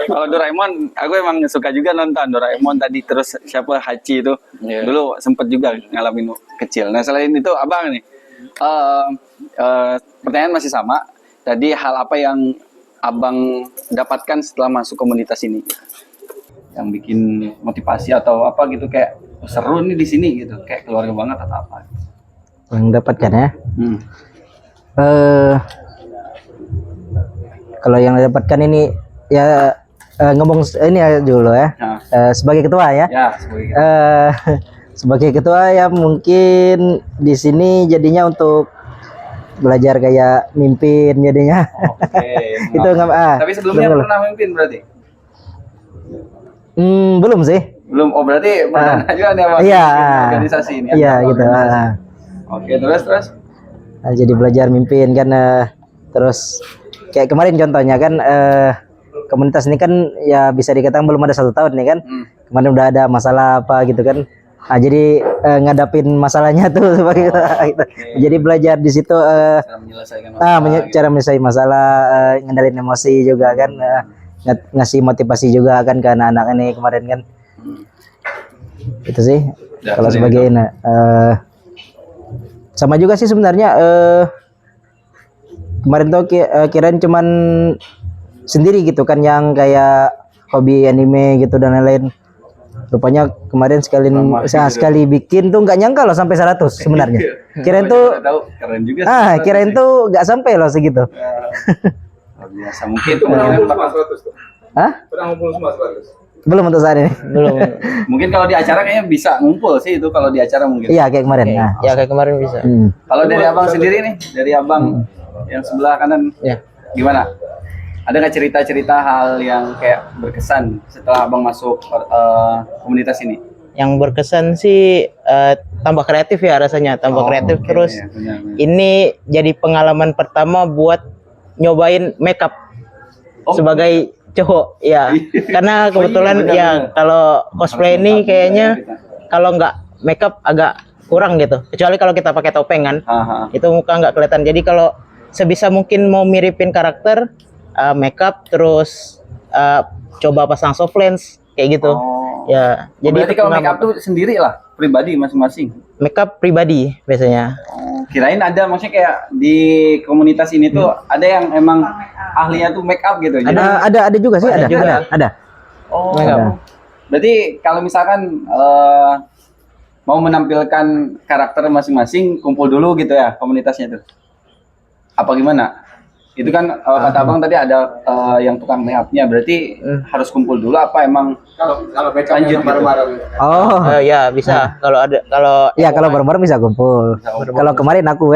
Kalau Doraemon, aku emang suka juga nonton Doraemon tadi, terus siapa Hachi itu. Dulu sempet juga ngalamin kecil. Nah selain itu abang nih, pertanyaan masih sama. Tadi hal apa yang abang dapatkan setelah masuk komunitas ini? Yang bikin motivasi atau apa gitu, kayak seru nih di sini gitu, kayak keluarga banget atau apa? Yang dapatkan ya. Kalau yang dapatkan ini ya ngomong ini ya dulu ya. Sebagai ketua ya. Ya, sebagai sebagai ketua ya mungkin di sini jadinya untuk belajar kayak mimpin jadinya. Oke. Itu nggak Tapi sebelumnya belum. pernah memimpin berarti? Belum sih. Belum. Oh berarti perdana juga nih Abang Iya. bikin organisasi ini. Iya Apa gitu. organisasi? Oke, terus. Nah, jadi belajar mimpin kan terus kayak kemarin contohnya kan komunitas ini kan ya bisa dikatakan belum ada 1 tahun nih kan. Kemarin udah ada masalah apa gitu kan. Nah, jadi ngadapin masalahnya tuh sebagai gitu. Jadi belajar di situ Cara menyelesaikan cara menyelesaikan masalah, ngendalin emosi juga kan, ngasih motivasi juga kan ke anak-anak ini kemarin kan. Itu sih Ya, kalau seperti sebagai sama juga sih sebenarnya kemarin tuh kirain cuman sendiri gitu kan yang kayak hobi anime gitu dan lain-lain. Rupanya kemarin sekali bikin tuh nggak nyangka loh sampai 100 sebenarnya. Kirain tuh tahu keren juga. kirain tuh nggak sampai loh segitu. Luar biasa. Mungkin Pernah kemungkinan ngumpul semua 100 tuh. Hah? Pernah ngumpul semua 100. Belum untuk saat ini. Belum. mungkin kalau di acara kayaknya bisa ngumpul sih itu kalau di acara mungkin. Iya kayak kemarin. Nah. Ya kayak kemarin bisa. Kalau dari Abang sendiri nih, dari Abang yang sebelah kanan, Ya. gimana? Ada nggak cerita-cerita hal yang kayak berkesan setelah Abang masuk komunitas ini? Yang berkesan sih tambah kreatif ya rasanya, tambah kreatif Oke, terus. ya, benar. Ini jadi pengalaman pertama buat nyobain makeup sebagai cowok ya. Karena kebetulan benar, ya benar. kalau cosplay ini kayaknya kalau nggak makeup agak kurang gitu. Kecuali kalau kita pakai topeng kan, itu muka nggak kelihatan. Jadi kalau sebisa mungkin mau miripin karakter, makeup terus coba pasang soft lens kayak gitu. Ya, Jadi berarti itu kalau make pengalaman- up tuh sendiri lah, pribadi masing-masing. makeup pribadi biasanya. Kirain ada maksudnya kayak di komunitas ini tuh ada yang emang ahlinya tuh make up gitu. Jadi, Ada juga sih, Ada ada. juga. Ada. oh, Ada. berarti kalau misalkan mau menampilkan karakter masing-masing, kumpul dulu gitu ya komunitasnya tuh. Apa gimana? Itu kan kata Abang tadi ada yang tukang make upnya, berarti harus kumpul dulu apa emang Kalau becak lanjut yang gitu? bareng-bareng. Oh. Ya bisa kalau ada Ya kalau bareng-bareng bisa kumpul. Kalau kemarin aku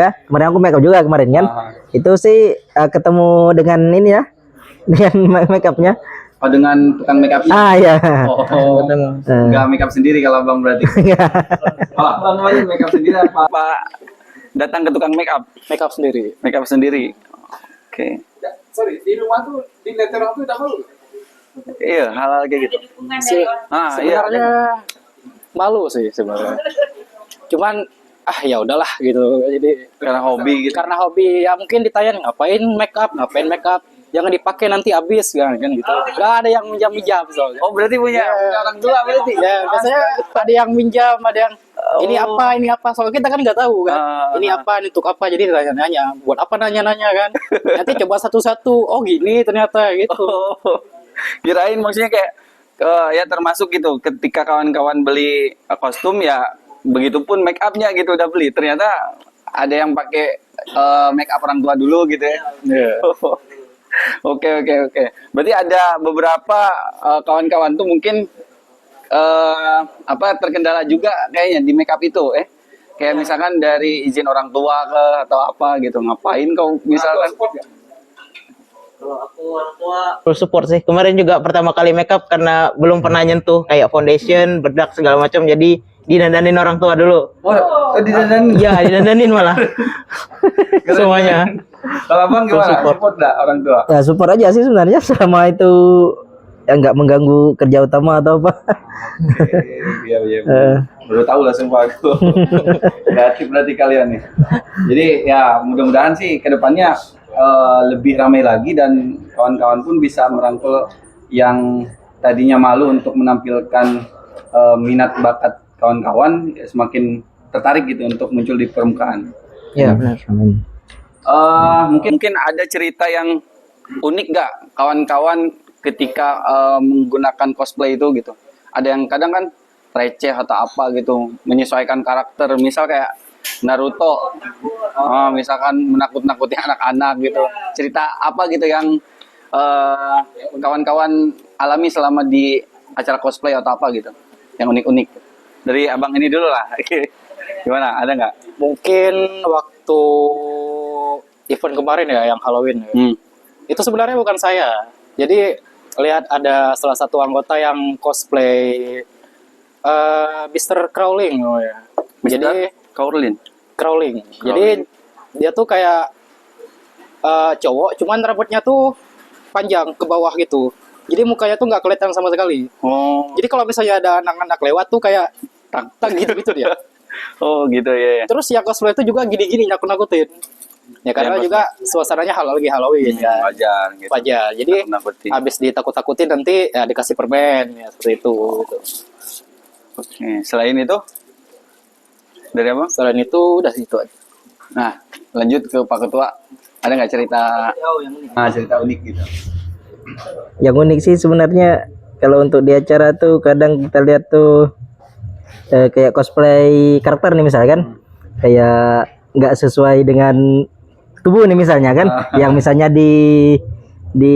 make up juga kemarin kan. Itu sih ketemu dengan ini ya, dengan make upnya. Oh, dengan tukang make upnya? Ah ya. Oh, nggak make up sendiri kalau Abang berarti. Kalau Abang aja make up sendiri apa? Datang ke tukang make up? Make up sendiri. Make up sendiri. Oke. Sorry, di rumah tuh di lihat orang tuh udah malu. Iya, hal-hal kayak gitu. Sebenarnya malu sih sebenarnya. Cuman ya udahlah gitu. Jadi Karena hobi gitu. karena hobi ya mungkin ditanya ngapain make up, jangan dipakai nanti habis kan gitu. Gak ada yang minjam soalnya. Oh, berarti punya orang tua berarti? Ya biasanya ada yang minjam, ada yang ini apa soalnya kita kan nggak tahu kan ini apa, ini untuk apa, jadi nanya buat apa nanya kan, nanti coba satu-satu, oh gini ternyata gitu. Kirain maksudnya kayak ya termasuk gitu ketika kawan-kawan beli kostum ya begitupun make upnya gitu udah beli, ternyata ada yang pakai make up orang tua dulu gitu ya. Oke. Berarti ada beberapa kawan-kawan tuh mungkin terkendala juga kayaknya di make up itu kayak misalkan dari izin orang tua ke atau apa gitu, ngapain kau misalkan? Kalau aku orang tua full support sih. Kemarin juga pertama kali makeup karena belum pernah nyentuh kayak foundation, bedak segala macam, jadi didandanin orang tua dulu. Oh, didandanin? Iya, didandanin malah. Semuanya. Kalau Abang gimana? Support nggak orang tua? Ya support aja sih sebenarnya selama itu ya nggak mengganggu kerja utama atau apa. Iya. Baru tahu lah sumpah aku. Kreatif berarti kalian nih. Jadi ya mudah-mudahan sih kedepannya lebih ramai lagi dan kawan-kawan pun bisa merangkul yang tadinya malu untuk menampilkan minat bakat kawan-kawan ya, semakin tertarik gitu untuk muncul di permukaan. Iya, benar. Mungkin ada cerita yang unik nggak kawan-kawan ketika menggunakan cosplay itu gitu. Ada yang kadang kan receh atau apa gitu, menyesuaikan karakter, misal kayak Naruto, misalkan menakut-nakuti anak-anak gitu. Cerita apa gitu yang kawan-kawan alami selama di acara cosplay atau apa gitu, yang unik-unik. Dari abang ini dulu lah. Gimana? Ada nggak? Mungkin waktu event kemarin ya, yang Halloween. Itu sebenarnya bukan saya. Jadi lihat ada salah satu anggota yang cosplay Mr. Crawling. Oh ya. Jadi Crawling. Jadi dia tuh kayak cowok, cuman rambutnya tuh panjang ke bawah gitu. Jadi mukanya tuh nggak kelihatan sama sekali. Jadi kalau misalnya ada anak-anak lewat tuh kayak tak gitu dia. Oh gitu ya. Terus yang cosplay itu juga gini-gini nakut-nakutin. Ya karena juga suasananya lagi Halloween ya. Wajar gitu. Wajar. Jadi habis ditakut-takutin nanti ya dikasih permen ya seperti itu gitu. Oke, selain itu dari apa? Selain itu udah situ aja. Nah, lanjut ke Pak Ketua. Ada nggak cerita cerita unik gitu? Yang unik sih sebenarnya kalau untuk di acara tuh kadang kita lihat tuh kayak cosplay karakter nih misalnya kan, kayak nggak sesuai dengan tubuh nih misalnya kan, yang misalnya di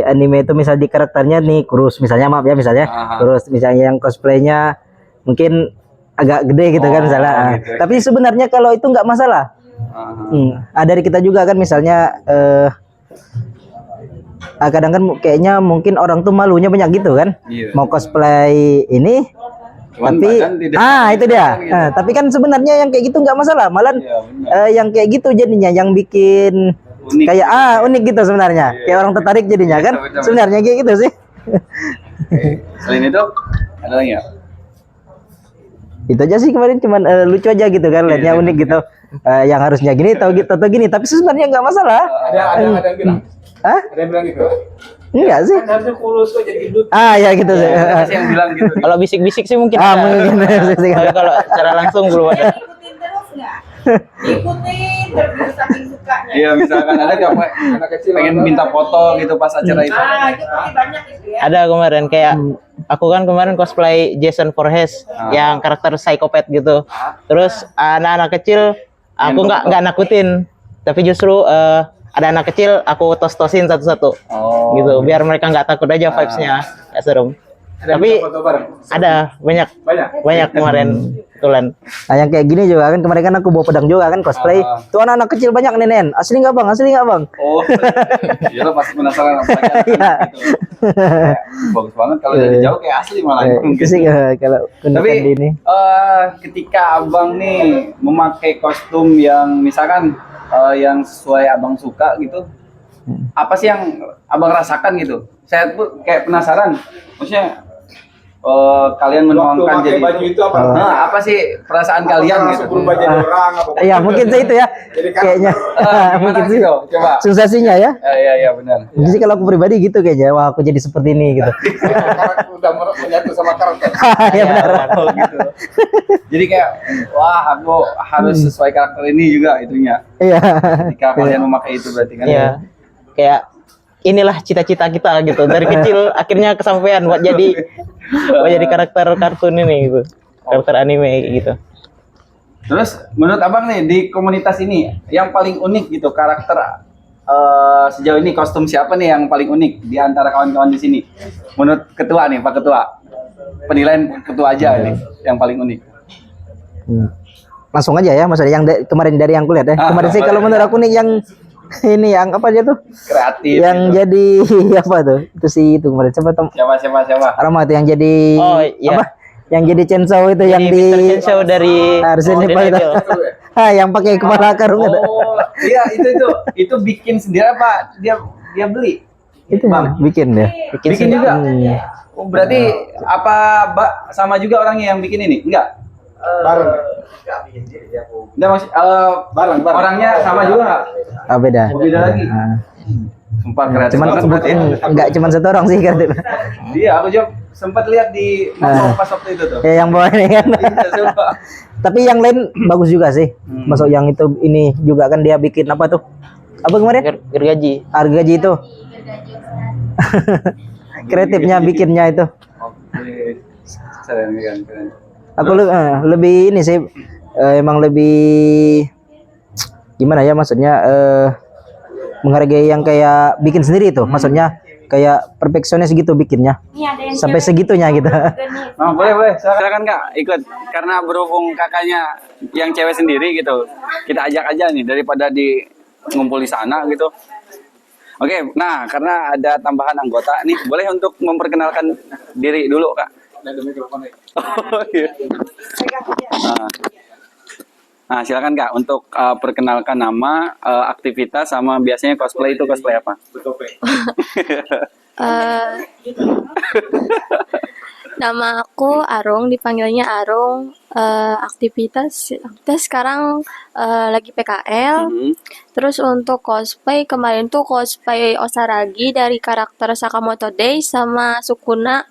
anime itu misal di karakternya nih kurus misalnya, maaf ya misalnya kurus, misalnya yang cosplaynya mungkin agak gede gitu kan misalnya. Gitu. Tapi sebenarnya kalau itu nggak masalah. Dari kita juga kan misalnya kadang kan kayaknya mungkin orang tuh malunya banyak gitu kan, mau cosplay ini. Cuman tapi itu dia gitu. tapi kan sebenarnya yang kayak gitu nggak masalah, malah yang kayak gitu jadinya yang bikin unik, kayak unik gitu sebenarnya, kayak orang tertarik jadinya kan, sebenarnya kayak gitu sih. Selain itu ada lagi ya? Itu aja sih kemarin, cuman lucu aja gitu kan, lihatnya unik gitu. Yang harusnya gini atau gini, tapi sebenarnya nggak masalah. Ada yang bilang. Ada yang bilang gitu. Enggak sih. Harusnya kurus kok jadi gendut. Ya gitu sih. Yang bilang gitu. Kalau bisik-bisik sih mungkin mungkin. Tapi kalau secara langsung belum ada. Ikutin terus nggak? Ikutin terus saking sukanya. Iya, misalkan ada nggak anak kecil pengen minta foto gitu pas acara itu? Itu pasti banyak itu ya. Ada kemarin kayak aku kan kemarin cosplay Jason Voorhees yang karakter psikopat gitu. Terus anak-anak kecil aku nggak nakutin, tapi justru ada anak kecil aku tos-tosin satu-satu gitu biar mereka nggak takut aja, vibes-nya nggak serem. Tapi ada banyak kemarin kebetulan. Nah yang kayak gini juga kan, kemarin kan aku bawa pedang juga kan cosplay. Tuh anak-anak kecil banyak nen. Asli nggak bang? Oh, iya lo pasti penasaran apa gitu. Bagus banget kalau dari jauh kayak asli malah. Itu sih kalau tapi ini. Ketika abang nih memakai kostum yang misalkan yang sesuai abang suka gitu, apa sih yang abang rasakan gitu? Saya tuh kayak penasaran, maksudnya kalian menuangkan jadi baju itu apa sih perasaan kalian gitu? Berubah jadi orang apa? Ya mungkin sih itu ya, kayaknya mungkin sih coba sensasinya ya. Iya benar. Mungkin sih kalau aku pribadi gitu kayaknya, wah aku jadi seperti ini gitu. Udah menyatu sama karakter. Ya benar. Gitu. Jadi kayak wah aku harus sesuai karakter ini juga itunya. Iya. Ketika kalian memakai itu berarti kan? Iya. Kayak inilah cita-cita kita gitu dari kecil akhirnya kesampaian buat jadi karakter kartun ini gitu, karakter anime gitu. Terus menurut abang nih di komunitas ini yang paling unik gitu karakter sejauh ini, kostum siapa nih yang paling unik di antara kawan-kawan di sini? Menurut ketua nih, Pak Ketua, penilaian ketua aja nih yang paling unik. Langsung aja ya, maksudnya yang kemarin dari yang kulihat ya. Kemarin sih kalau menurut aku nih yang ini yang apa aja tuh? Kreatif. Yang gitu. Jadi apa tuh? Itu sih itu kemarin siapa? Siapa? Rahmat yang jadi apa? Yang jadi Chainsaw itu jadi yang di Chainsaw dari Resident Evil itu. Yang pakai kepala karung itu. Iya itu bikin sendiri apa? Dia beli. Itu bikin ya. Bikin juga. Oh, berarti apa sama juga orangnya yang bikin ini? Enggak? Bareng. Enggak maksud bareng. Orangnya sama juga enggak? Beda. Beda lagi. Sumpah kreatif banget buat enggak cuma satu orang sih kan. Iya, aku juga sempat lihat di pas waktu itu tuh. Ya yang bawah ini kan. Tapi yang lain bagus juga sih. Masuk yang itu ini juga kan dia bikin apa tuh? Apa kemarin? Gergaji. Gergaji itu. Kreatifnya bikinnya itu. Oke. Keren. Aku lebih ini sih emang lebih gimana ya maksudnya menghargai yang kayak bikin sendiri itu. Maksudnya kayak perfeksionis gitu bikinnya. Ini ada yang Sampai cewek segitunya gitu. juga nih. Oh, boleh. Silakan Kak, ikut. Karena berhubung kakaknya yang cewek sendiri gitu. Kita ajak aja nih daripada di ngumpul di sana gitu. Oke, nah karena ada tambahan anggota nih, boleh untuk memperkenalkan diri dulu Kak. Oh, iya. Nah, silakan Kak untuk perkenalkan nama, aktivitas sama biasanya cosplay itu cosplay apa? Eh, Nama aku Arung, dipanggilnya Arung. Aktivitas sekarang lagi PKL. Terus untuk cosplay kemarin tuh cosplay Osaragi dari karakter Sakamoto Days sama Sukuna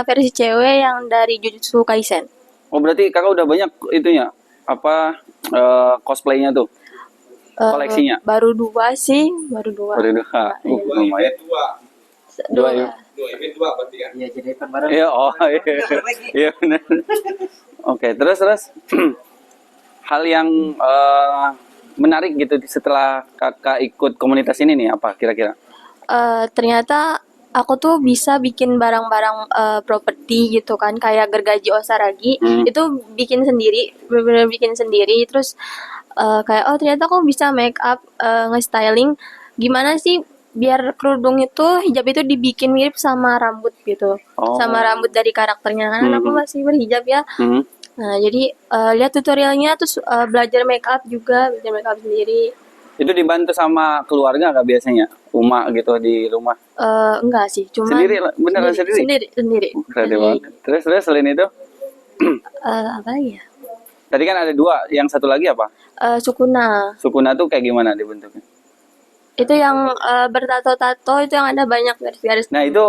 versi cewek yang dari Jujutsu Kaisen. Oh, berarti Kakak udah banyak itunya apa cosplaynya tuh? Koleksinya? Baru dua sih, baru dua. Baru dua. Lumayan. Dua ya. Iya, jadi bareng. Iya, oh iya. Iya benar. Oke, terus hal yang menarik gitu setelah Kakak ikut komunitas ini nih apa kira-kira? Ternyata aku tuh bisa bikin barang-barang properti gitu kan, kayak gergaji Osaragi itu bikin sendiri, bener-bener bikin sendiri. Terus kayak oh ternyata aku bisa make up, nge-styling gimana sih biar kerudung itu, hijab itu dibikin mirip sama rambut gitu, sama rambut dari karakternya kan aku masih berhijab ya. Nah jadi lihat tutorialnya terus belajar make up juga, belajar make up sendiri. Itu dibantu sama keluarga nggak biasanya? Uma gitu di rumah? Enggak sih, cuma Sendiri, beneran sendiri? Sendiri. Keren banget. Terus selain itu? Apa lagi ya? Tadi kan ada dua, yang satu lagi apa? Sukuna. Sukuna tuh kayak gimana dibentuknya? Itu yang bertato-tato, itu yang ada banyak garis-garis. Nah itu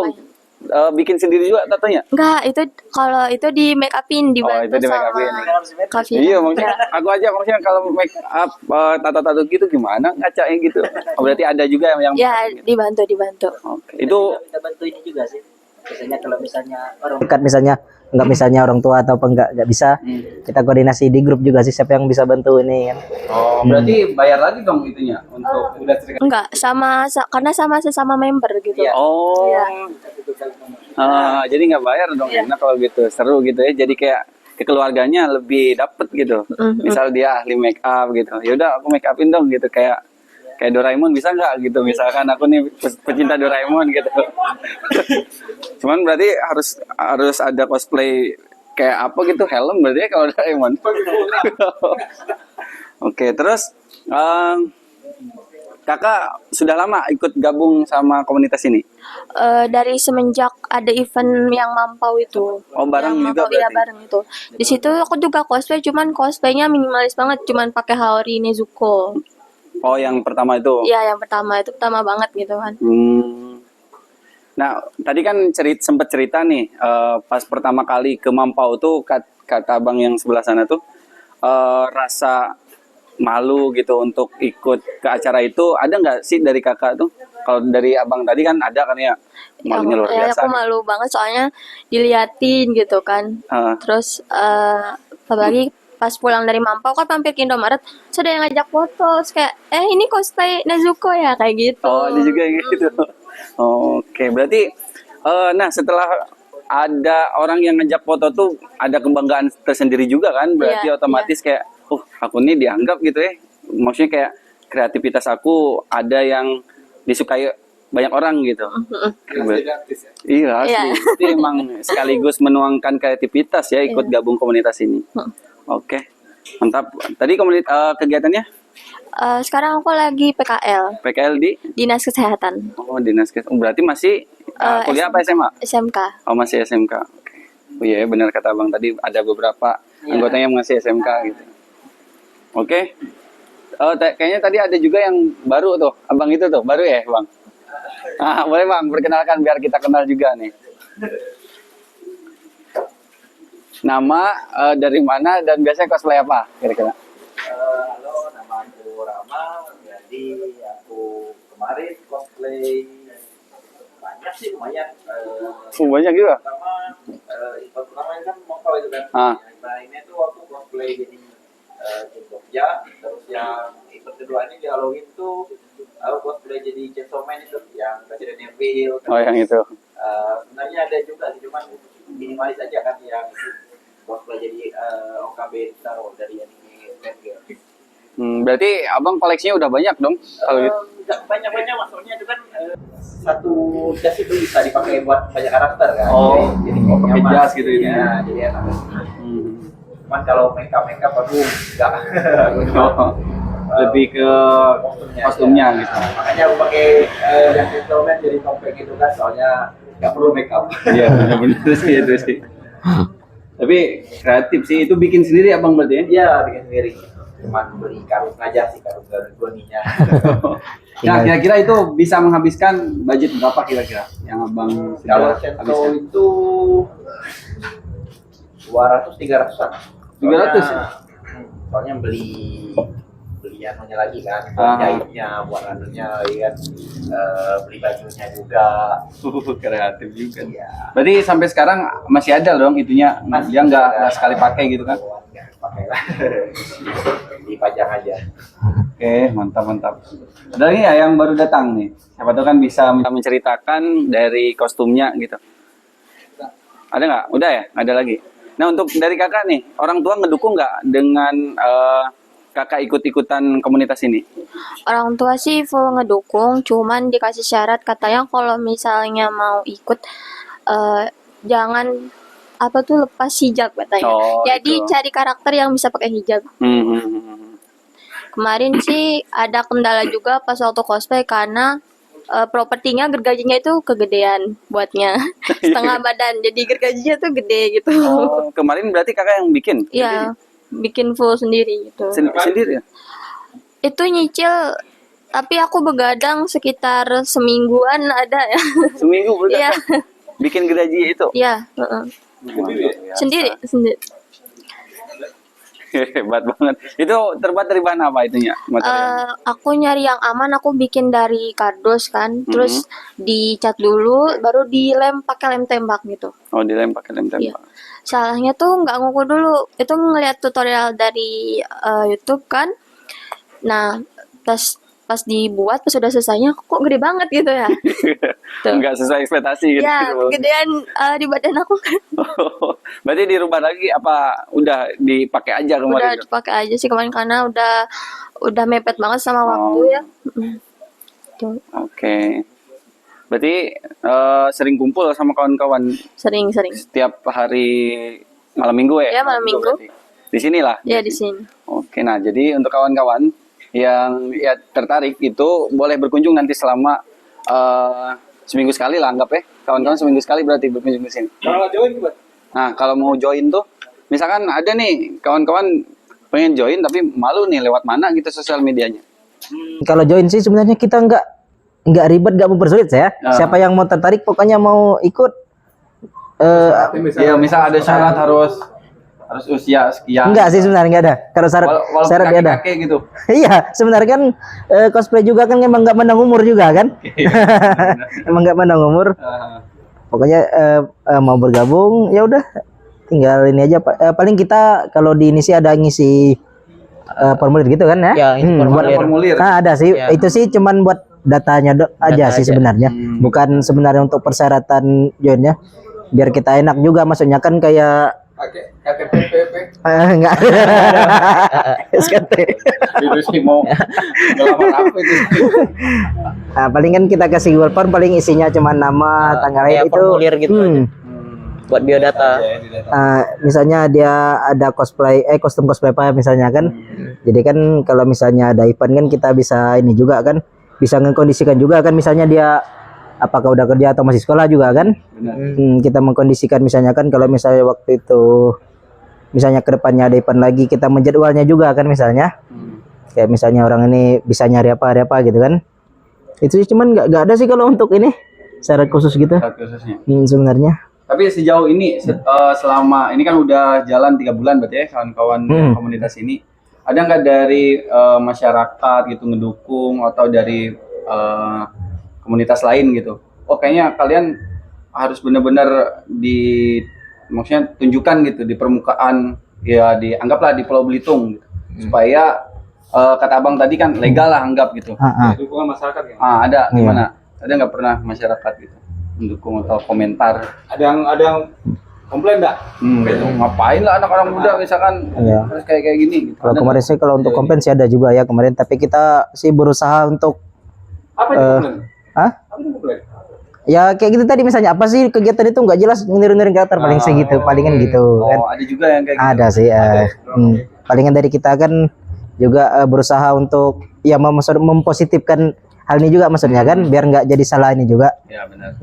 bikin sendiri juga tatonya? Enggak, itu kalau itu di make upin, dibantu itu di make sama upin. Kavira. Iya, maksudnya aku aja maksudnya kalau make up tato-tato gitu gimana ngacanya gitu. Oh, berarti ada juga yang Ya, dibantu. Oke. Itu Kita bantu ini juga sih. Biasanya kalau misalnya orang dekat misalnya orang tua atau enggak bisa, kita koordinasi di grup juga sih siapa yang bisa bantu ini kan. oh, berarti bayar lagi dong itunya untuk udah cerita. Enggak, karena sama sesama member gitu. Oh. Iya. Jadi nggak bayar dong. Enak kalau gitu. Seru gitu ya. Jadi kayak keluarganya lebih dapet gitu. Misal dia ahli make up gitu. Ya udah aku make upin dong gitu kayak Doraemon bisa nggak gitu. Misalkan aku nih pecinta Doraemon gitu. Cuman berarti harus ada cosplay kayak apa gitu, helm berarti ya kalau Doraemon. Oke, terus Kakak sudah lama ikut gabung sama komunitas ini? Dari semenjak ada event yang Mampau itu. Oh, bareng yang juga Mampau, iya, berarti? bareng itu. Di situ aku juga cosplay, cuman cosplaynya minimalis banget, cuman pakai Haori Nezuko. Oh, yang pertama itu? Iya, yang pertama banget gitu kan. Nah, tadi kan sempat cerita nih, pas pertama kali ke Mampau tuh kata abang yang sebelah sana tuh rasa malu gitu untuk ikut ke acara itu. Ada nggak sih dari kakak tuh? Kalau dari abang tadi kan ada kan ya, malunya luar biasa. Aku malu banget soalnya diliatin gitu kan. Terus apalagi pas pulang dari Mampau kan mampir ke Indomaret, sudah yang ngajak foto, terus kayak ini cosplay Nezuko ya, kayak gitu. Oh, ada juga yang gitu. Oke, berarti nah setelah ada orang yang ngajak foto tuh ada kebanggaan tersendiri juga kan? Berarti otomatis kayak aku nih dianggap gitu ya. Maksudnya kayak kreativitas aku ada yang disukai banyak orang gitu. Iya, asli. Itu emang sekaligus menuangkan kreativitas ya ikut gabung komunitas ini. Oke, mantap. Tadi kegiatannya? Sekarang aku lagi PKL. PKL di? Dinas Kesehatan. Oh, Dinas Kesehatan. Berarti masih kuliah apa SMA? SMK. Oh, masih SMK. Oh iya, benar kata Bang tadi ada beberapa anggotanya yang masih SMK gitu. Oke. Kayaknya tadi ada juga yang baru tuh. Abang itu tuh, baru ya, Bang? Boleh Bang, perkenalkan biar kita kenal juga nih. Nama, dari mana, dan biasanya cosplay apa kira-kira? Halo, nama aku Rama. Jadi aku kemarin cosplay banyak sih, lumayan. Banyak juga. Event pertama kan Mampau itu kan. Nah ini tuh aku cosplay jadi Jin Jogja. Terus yang event kedua ini di Halloween tuh aku cosplay cosplay jadi Chainsaw Man itu yang Resident Evil. Oh, yang itu. Sebenarnya ada juga sih, cuman minimalis aja kan yang cosplay jadi OKB Taro dari anime Batgirl. Berarti abang koleksinya udah banyak dong kalau gitu. Banyak maksudnya itu kan satu jas itu bisa dipakai buat banyak karakter kan. Oh, jadi pakai nyaman. jas gitu ini. Ya, jadi enak. Cuman kalau makeup aduh enggak. Lebih ke kostumnya gitu. Makanya aku pakai yang gentleman jadi topeng gitu kan, soalnya nggak perlu makeup. Iya, benar-benar sih itu sih. Tapi kreatif sih, itu bikin sendiri abang berarti ya? Iya, bikin sendiri. Cuman beli karung aja sih, karung goninya. Nah, kira-kira itu bisa menghabiskan budget berapa kira-kira yang abang Kalau sudah Chainsaw habiskan? itu 200-300an. 300? Soalnya beli anunya lagi kan, Ah. jahitnya, buat anunya, ya kan, beli bajunya juga. Kreatif juga. Iya. Berarti sampai sekarang masih ada dong itunya, dia nggak sekali pakai gitu kan? Nggak pakai lah. Dipajang aja. Oke, mantap. Ada lagi ya yang baru datang nih? Siapa tahu kan bisa menceritakan dari kostumnya gitu. Ada nggak? Udah ya? Ada lagi? Nah, untuk dari kakak nih, orang tua ngedukung nggak dengan kakak ikut-ikutan komunitas ini? Orang tua sih full ngedukung, cuman dikasih syarat katanya kalau misalnya mau ikut jangan lepas hijab katanya. Oh, Jadi itu. cari karakter yang bisa pakai hijab. Kemarin sih ada kendala juga pas waktu cosplay karena propertinya gergajinya itu kegedean buatnya. Setengah badan. Jadi gergajinya tuh gede gitu. Oh, kemarin berarti kakak yang bikin? Iya, bikin full sendiri gitu. Sendiri ya? Itu nyicil tapi aku begadang sekitar semingguan ada ya. Seminggu Iya. begadang? Bikin gergaji itu? Iya, Sendiri. Hebat banget. Itu terbuat dari bahan apa itunya? Materialnya? Aku nyari yang aman, aku bikin dari kardus kan, terus dicat dulu, baru pakai lem tembak gitu. Oh, dilem pakai lem tembak. Iya. Salahnya tuh nggak ngukur dulu, itu ngeliat tutorial dari YouTube kan. Nah, pas dibuat, pas sudah selesainya, kok gede banget gitu ya. Tuh. Nggak sesuai ekspektasi gitu. Ya, gedean di badan aku kan. Berarti dirubah lagi apa udah dipakai aja Udah kemarin? dipakai aja sih kemarin karena udah mepet banget sama waktu ya. Tuh. Oke. Berarti sering kumpul sama kawan-kawan Sering. setiap hari malam minggu ya? Ya, malam minggu. Berarti. Di sinilah. Ya, di sini. Oke, nah jadi untuk kawan-kawan yang ya tertarik itu boleh berkunjung nanti selama seminggu sekali lah anggap ya. Kawan-kawan seminggu sekali berarti berkunjung ke sini. Kalau join gimana? Nah, kalau mau join tuh, misalkan ada nih kawan-kawan pengen join tapi malu nih lewat mana gitu sosial medianya. Kalau join sih sebenarnya kita nggak ribet, nggak mempersulit saya. Siapa yang mau tertarik pokoknya mau ikut. Iya, misal ada syarat harus usia sekian. Enggak sih sebenarnya nggak ada. Kalau syarat dia ada. Kakek gitu. Iya, sebenarnya kan cosplay juga kan emang nggak pandang umur juga kan. Emang nggak pandang umur. Pokoknya mau bergabung ya udah tinggal ini aja Pak. Paling kita kalau di ini sih ada ngisi formulir gitu kan ya. Ya, ini formulir. Nah, ada sih. Ya. Itu sih cuman buat datanya aja sih aja. sebenarnya. Bukan sebenarnya untuk persyaratan joinnya. Biar kita enak juga maksudnya kan kayak Pakai KTP. enggak. SKT. Itu sih mau ngelamar apa itu? Nah, paling kan kita kasih Google Form paling isinya cuma nama, tanggal lahir kayak itu. formulir gitu aja. Buat biodata. Misalnya dia ada kostum cosplay apa misalnya kan. Jadi kan kalau misalnya ada event kan kita bisa ini juga kan, bisa ngekondisikan juga kan misalnya dia apakah udah kerja atau masih sekolah juga kan. Kita mengkondisikan misalnya kan kalau misalnya waktu itu misalnya ke depannya ada event lagi kita menjadwalnya juga kan misalnya. Kayak misalnya orang ini bisa nyari apa gitu kan. Itu sih cuman nggak ada sih kalau untuk ini syarat khusus gitu. Syarat khususnya. Sebenarnya. Tapi sejauh ini selama ini kan udah jalan 3 bulan berarti ya kawan-kawan komunitas ini, ada nggak dari masyarakat gitu ngedukung atau dari komunitas lain gitu? Oh kayaknya kalian harus benar-benar tunjukkan gitu di permukaan ya, dianggaplah di Pulau Belitung gitu, supaya kata abang tadi kan legal lah anggap gitu. Dukungan masyarakat ya. Ada gimana? Ada nggak pernah masyarakat gitu mendukung atau komentar? Ada yang komplain enggak? Gitu. Ngapain lah anak orang muda misalkan harus kayak gini gitu. Kalau kemarin sih kalau untuk komplain sih ada juga ya kemarin, tapi kita sih berusaha untuk Apa yang komplain? Apa yang komplain? ya kayak gitu tadi, misalnya apa sih kegiatan itu nggak jelas, niru-niru karakter paling segitu, palingan gitu kan. Ada juga yang kayak gitu. Ada sih. Palingan dari kita kan juga berusaha untuk ya mempositifkan hal ini juga maksudnya kan, biar nggak jadi salah ini juga. Ya benar.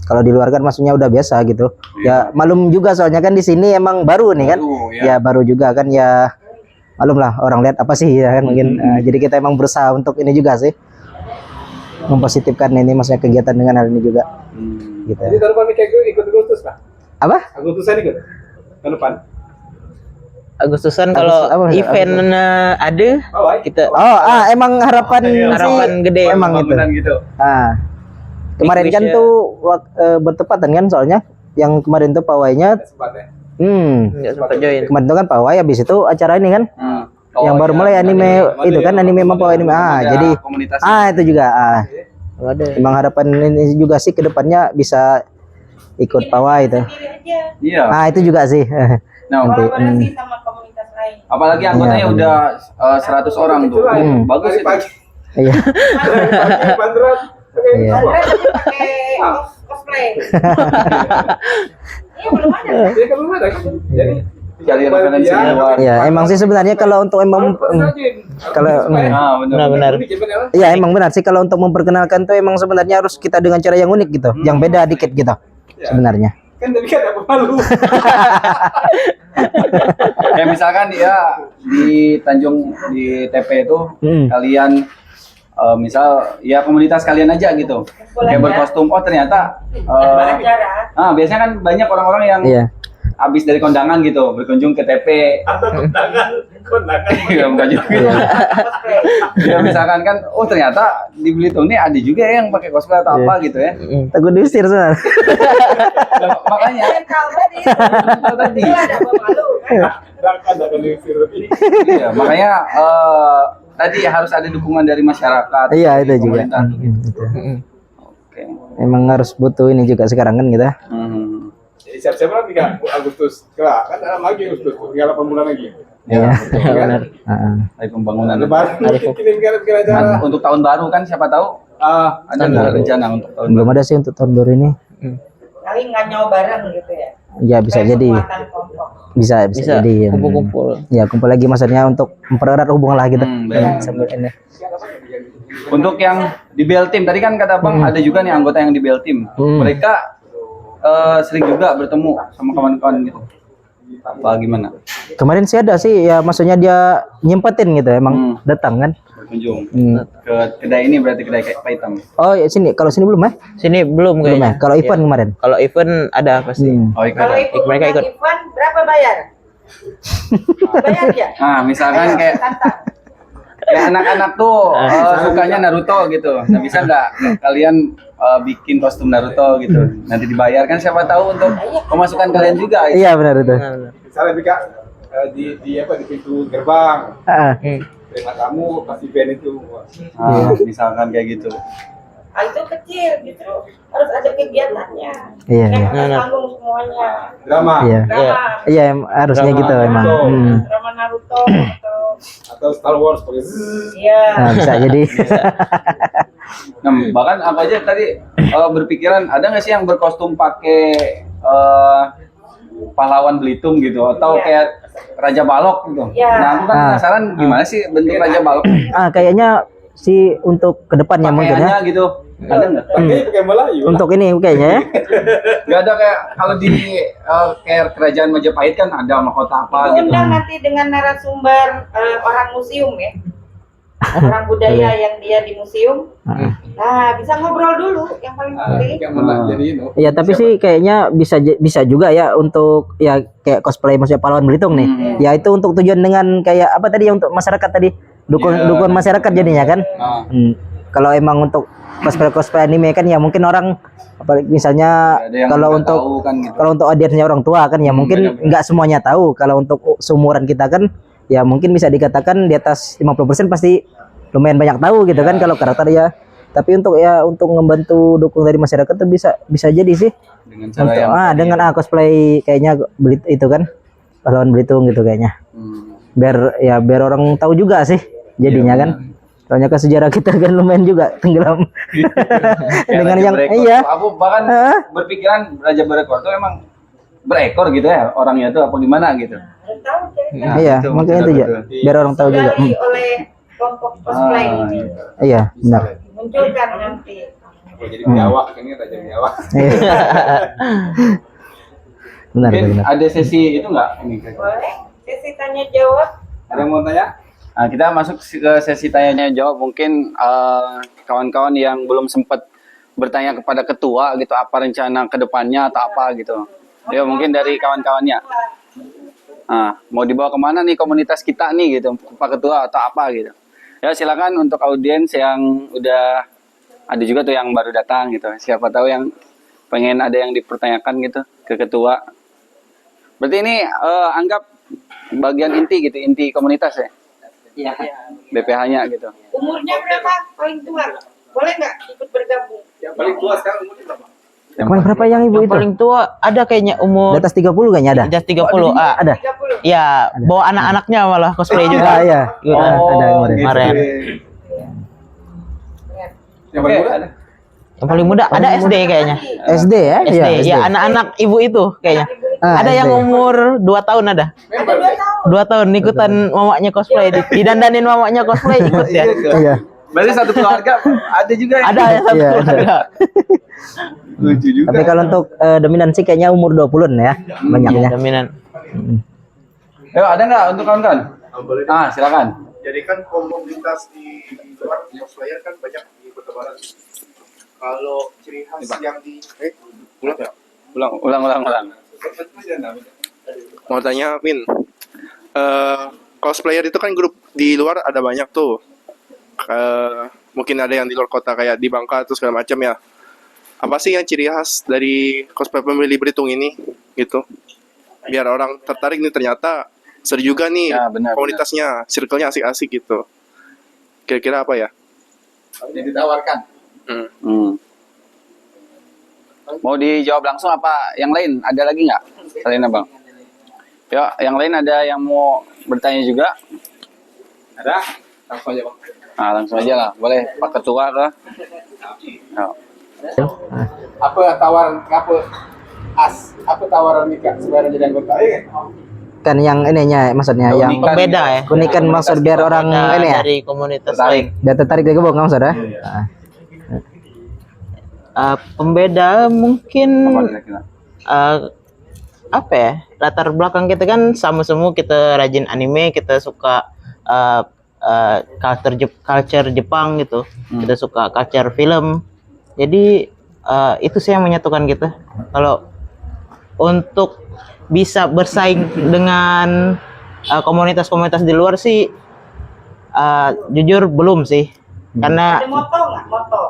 Kalau di luar kan maksudnya udah biasa gitu. Ya malum juga soalnya kan di sini emang baru nih kan. Ya baru juga kan, ya malum lah orang lihat apa sih ya kan mungkin. Jadi kita emang berusaha untuk ini juga sih, mempositifkan ini maksudnya kegiatan dengan hal ini juga. Gitu. Jadi tahun depan kayak ikut Agustus lah. Apa? Agustusan ikut. Tahun depan. Agustusan kalau event ada kita emang harapan gede emang itu. Gitu. Kemarin kan tuh bertepatan kan soalnya yang kemarin tuh pawainya nggak sempat join. kemarin tuh kan pawai, habis itu acara ini kan yang baru mulai anime itu kan anime pawai anime jadi itu juga emang harapan ini juga sih kedepannya bisa ikut pawai itu. Iya. Itu juga sih. Nanti. sama komunitas lain. Apalagi anggotanya udah 100 orang tuh. Bagus itu. Iya. Iya. Pakai cosplay. Belum ada. Jadi cari referensi luar. Ya, emang sih sebenarnya kalau untuk emang kalau benar. iya emang benar sih, kalau untuk memperkenalkan tuh emang sebenarnya harus kita dengan cara yang unik gitu, yang beda dikit gitu sebenarnya. Kan tapi kan apa malu. Kayak misalkan ya di Tanjung di TP itu kalian misal ya komunitas kalian aja gitu kayak berkostum, ternyata biasanya kan banyak orang-orang yang habis dari kondangan gitu berkunjung ke TP Atau kondangan ya enggak juga ya misalkan kan ternyata di Belitung ini ada juga yang pakai cosplay atau apa gitu ya. Takut diusir sebenarnya. Makanya tadi iya, makanya tadi harus ada dukungan dari masyarakat. Iya itu juga. Oke. Emang harus butuh ini juga sekarang kan kita. Jadi siap-siap lah 3 Agustus. Kelar, kan dalam lagi Agustus, tinggal 8 bulan lagi. Iya. Benar. Hari pembangunan. Untuk tahun baru kan siapa tahu ada nggak rencana untuk tahun belum ada sih untuk tahun baru ini. Kali nggak nyawa bareng gitu ya. Ya bisa jadi. Bisa jadi. Kumpul-kumpul. Ya kumpul lagi maksudnya untuk mempererat hubungan lah gitu. Sambil ini. Untuk yang di Beltim tadi kan kata Bang ada juga nih anggota yang di Beltim. Mereka sering juga bertemu sama kawan-kawan gitu. Apa gimana? Kemarin sih ada sih ya, maksudnya dia nyempetin gitu emang datang kan. Berkunjung ke kedai ini, berarti kedai kayak Paitam. Oh ya sini, kalau sini belum ya? Sini belum kayaknya. Kalau event kemarin. Kalau event ada pasti. Kalau mereka ikut. Event berapa bayar? Bayar ya? Misalkan kayak anak-anak tuh sukanya Naruto gitu. Nah, bisa nggak kalian bikin kostum Naruto gitu? Nanti dibayar kan, siapa tahu untuk pemasukan kalian juga. Iya benar itu. Misalnya Bika di pintu gerbang. Terima kamu kasih band itu. Misalkan kayak gitu. Itu kecil gitu, harus ada kegiatannya. Iya. Yang tanggung semuanya. Drama. Iya, harusnya gitu emang. Drama Naruto atau Star Wars. Iya. Nah, bisa jadi. Nah, bahkan apa aja tadi berpikiran ada nggak sih yang berkostum pakai pahlawan Belitung gitu atau kayak Raja Balok gitu. Nah, aku kan penasaran gimana sih bentuk Raja Balok. Kayaknya sih untuk kedepannya mungkin ya. Gitu. Ada nggak? Pakai Melayu. Untuk ini kayaknya ya. Nggak ada kayak kalau di kayak kerajaan Majapahit kan ada mahkota apa gitu. Undang nanti dengan narasumber orang museum ya. Orang budaya yang dia di museum. Nah, bisa ngobrol dulu yang paling penting. Iya, tapi sih kayaknya bisa juga ya untuk ya kayak cosplay maksudnya pahlawan Belitung nih. Ya itu untuk tujuan dengan kayak apa tadi yang untuk masyarakat tadi. Dukun masyarakat jadinya kan. Kalau emang untuk cosplay anime kan ya mungkin orang apalagi misalnya kalau untuk audiensnya orang tua kan ya mungkin nggak semuanya tahu. Kalau untuk seumuran kita kan ya mungkin bisa dikatakan di atas 50% pasti lumayan banyak tahu gitu kan kalau karakter ya. Tapi untuk membantu dukung dari masyarakat tuh bisa jadi sih. Dengan cara yang Dengan cosplay kayaknya itu kan pahlawan Belitung gitu kayaknya. Biar orang tahu juga sih jadinya kan. Soalnya ke sejarah kita kan lumayan juga tenggelam. Dengan yang aku bahkan berpikiran Raja Berekor itu emang berekor gitu ya orangnya tuh apa gimana gitu. Iya, makanya itu ya. Biar orang tahu juga. Oleh kelompok cosplay. Iya, benar. Munculkan nanti. Jadi biawak ini Raja Biawak. Benar, Mungkin benar. ada sesi itu nggak ini? Boleh. Sesi tanya jawab. Ada yang mau tanya? Nah, kita masuk ke sesi tanya jawab. Mungkin kawan-kawan yang belum sempat bertanya kepada ketua gitu, apa rencana kedepannya atau apa gitu. Ya mungkin dari kawan-kawannya. Mau dibawa kemana nih komunitas kita nih gitu, Pak Ketua atau apa gitu. Ya silakan untuk audiens yang udah ada juga tuh yang baru datang gitu. Siapa tahu yang pengen ada yang dipertanyakan gitu ke ketua. Berarti ini anggap bagian inti gitu, inti komunitas ya. Iya. BPH-nya gitu. Umurnya berapa? Paling tua. Boleh nggak ikut bergabung? Yang paling tua sekarang umurnya berapa? Yang berapa yang ibu itu? Paling tua ada kayaknya umur Di atas 30 kayaknya ada. di atas 30. Ada. 30. Ya, bawa anak-anaknya malah cosplay juga. Iya. Ada kemarin. Yang paling muda ada? Yang paling muda ada SD kayaknya. SD ya? SD. Iya, Ya, anak-anak ibu itu kayaknya. Ada yang SD. umur 2 tahun ada. Ada 2 tahun. 2 tahun ikutan mamanya cosplay, didandanin mamanya cosplay ikut ya. Iya. Berarti satu keluarga ada juga yang Ada ya satu Iya, ada. keluarga. lucu juga. Tapi kalau untuk dominansi kayaknya umur 20-an ya banyaknya. Dominan. Ayo, ada nggak untuk kawan-kawan? Silakan. Jadi kan komunitas di luar cosplayer kan banyak di Kota Barat. Kalau ciri khas yang di Ulang. Mau tanya, Min, cosplayer itu kan grup di luar ada banyak tuh. Mungkin ada yang di luar kota kayak di Bangka atau segala macam ya. Apa sih yang ciri khas dari cosplay pemilih Belitung ini gitu? Biar orang tertarik nih, ternyata seru juga nih Ya, benar, komunitasnya, circle-nya asik-asik gitu. Kira-kira apa ya? Jadi ditawarkan. Mau dijawab langsung apa yang lain? Ada lagi nggak? Selain abang. Ya, yang lain ada yang mau bertanya juga? Ada? Langsung aja, Bang. Langsung aja lah. Boleh Pak Ketua ke? Apa tawaran Mika sebenarnya jadi anggota? Kan yang ininya maksudnya yang Pembeda ya. unikan maksud biar orang ini ya. Dari komunitas lain. Biar tertarik bergabung kan maksud ya? Pembeda mungkin Apa kira-kira? apa ya, latar belakang kita kan sama semua, kita rajin anime, kita suka culture Jepang gitu, kita suka culture film, jadi itu sih yang menyatukan kita. Kalau untuk bisa bersaing dengan komunitas-komunitas di luar sih jujur belum sih, karena Ada moto nggak? Moto.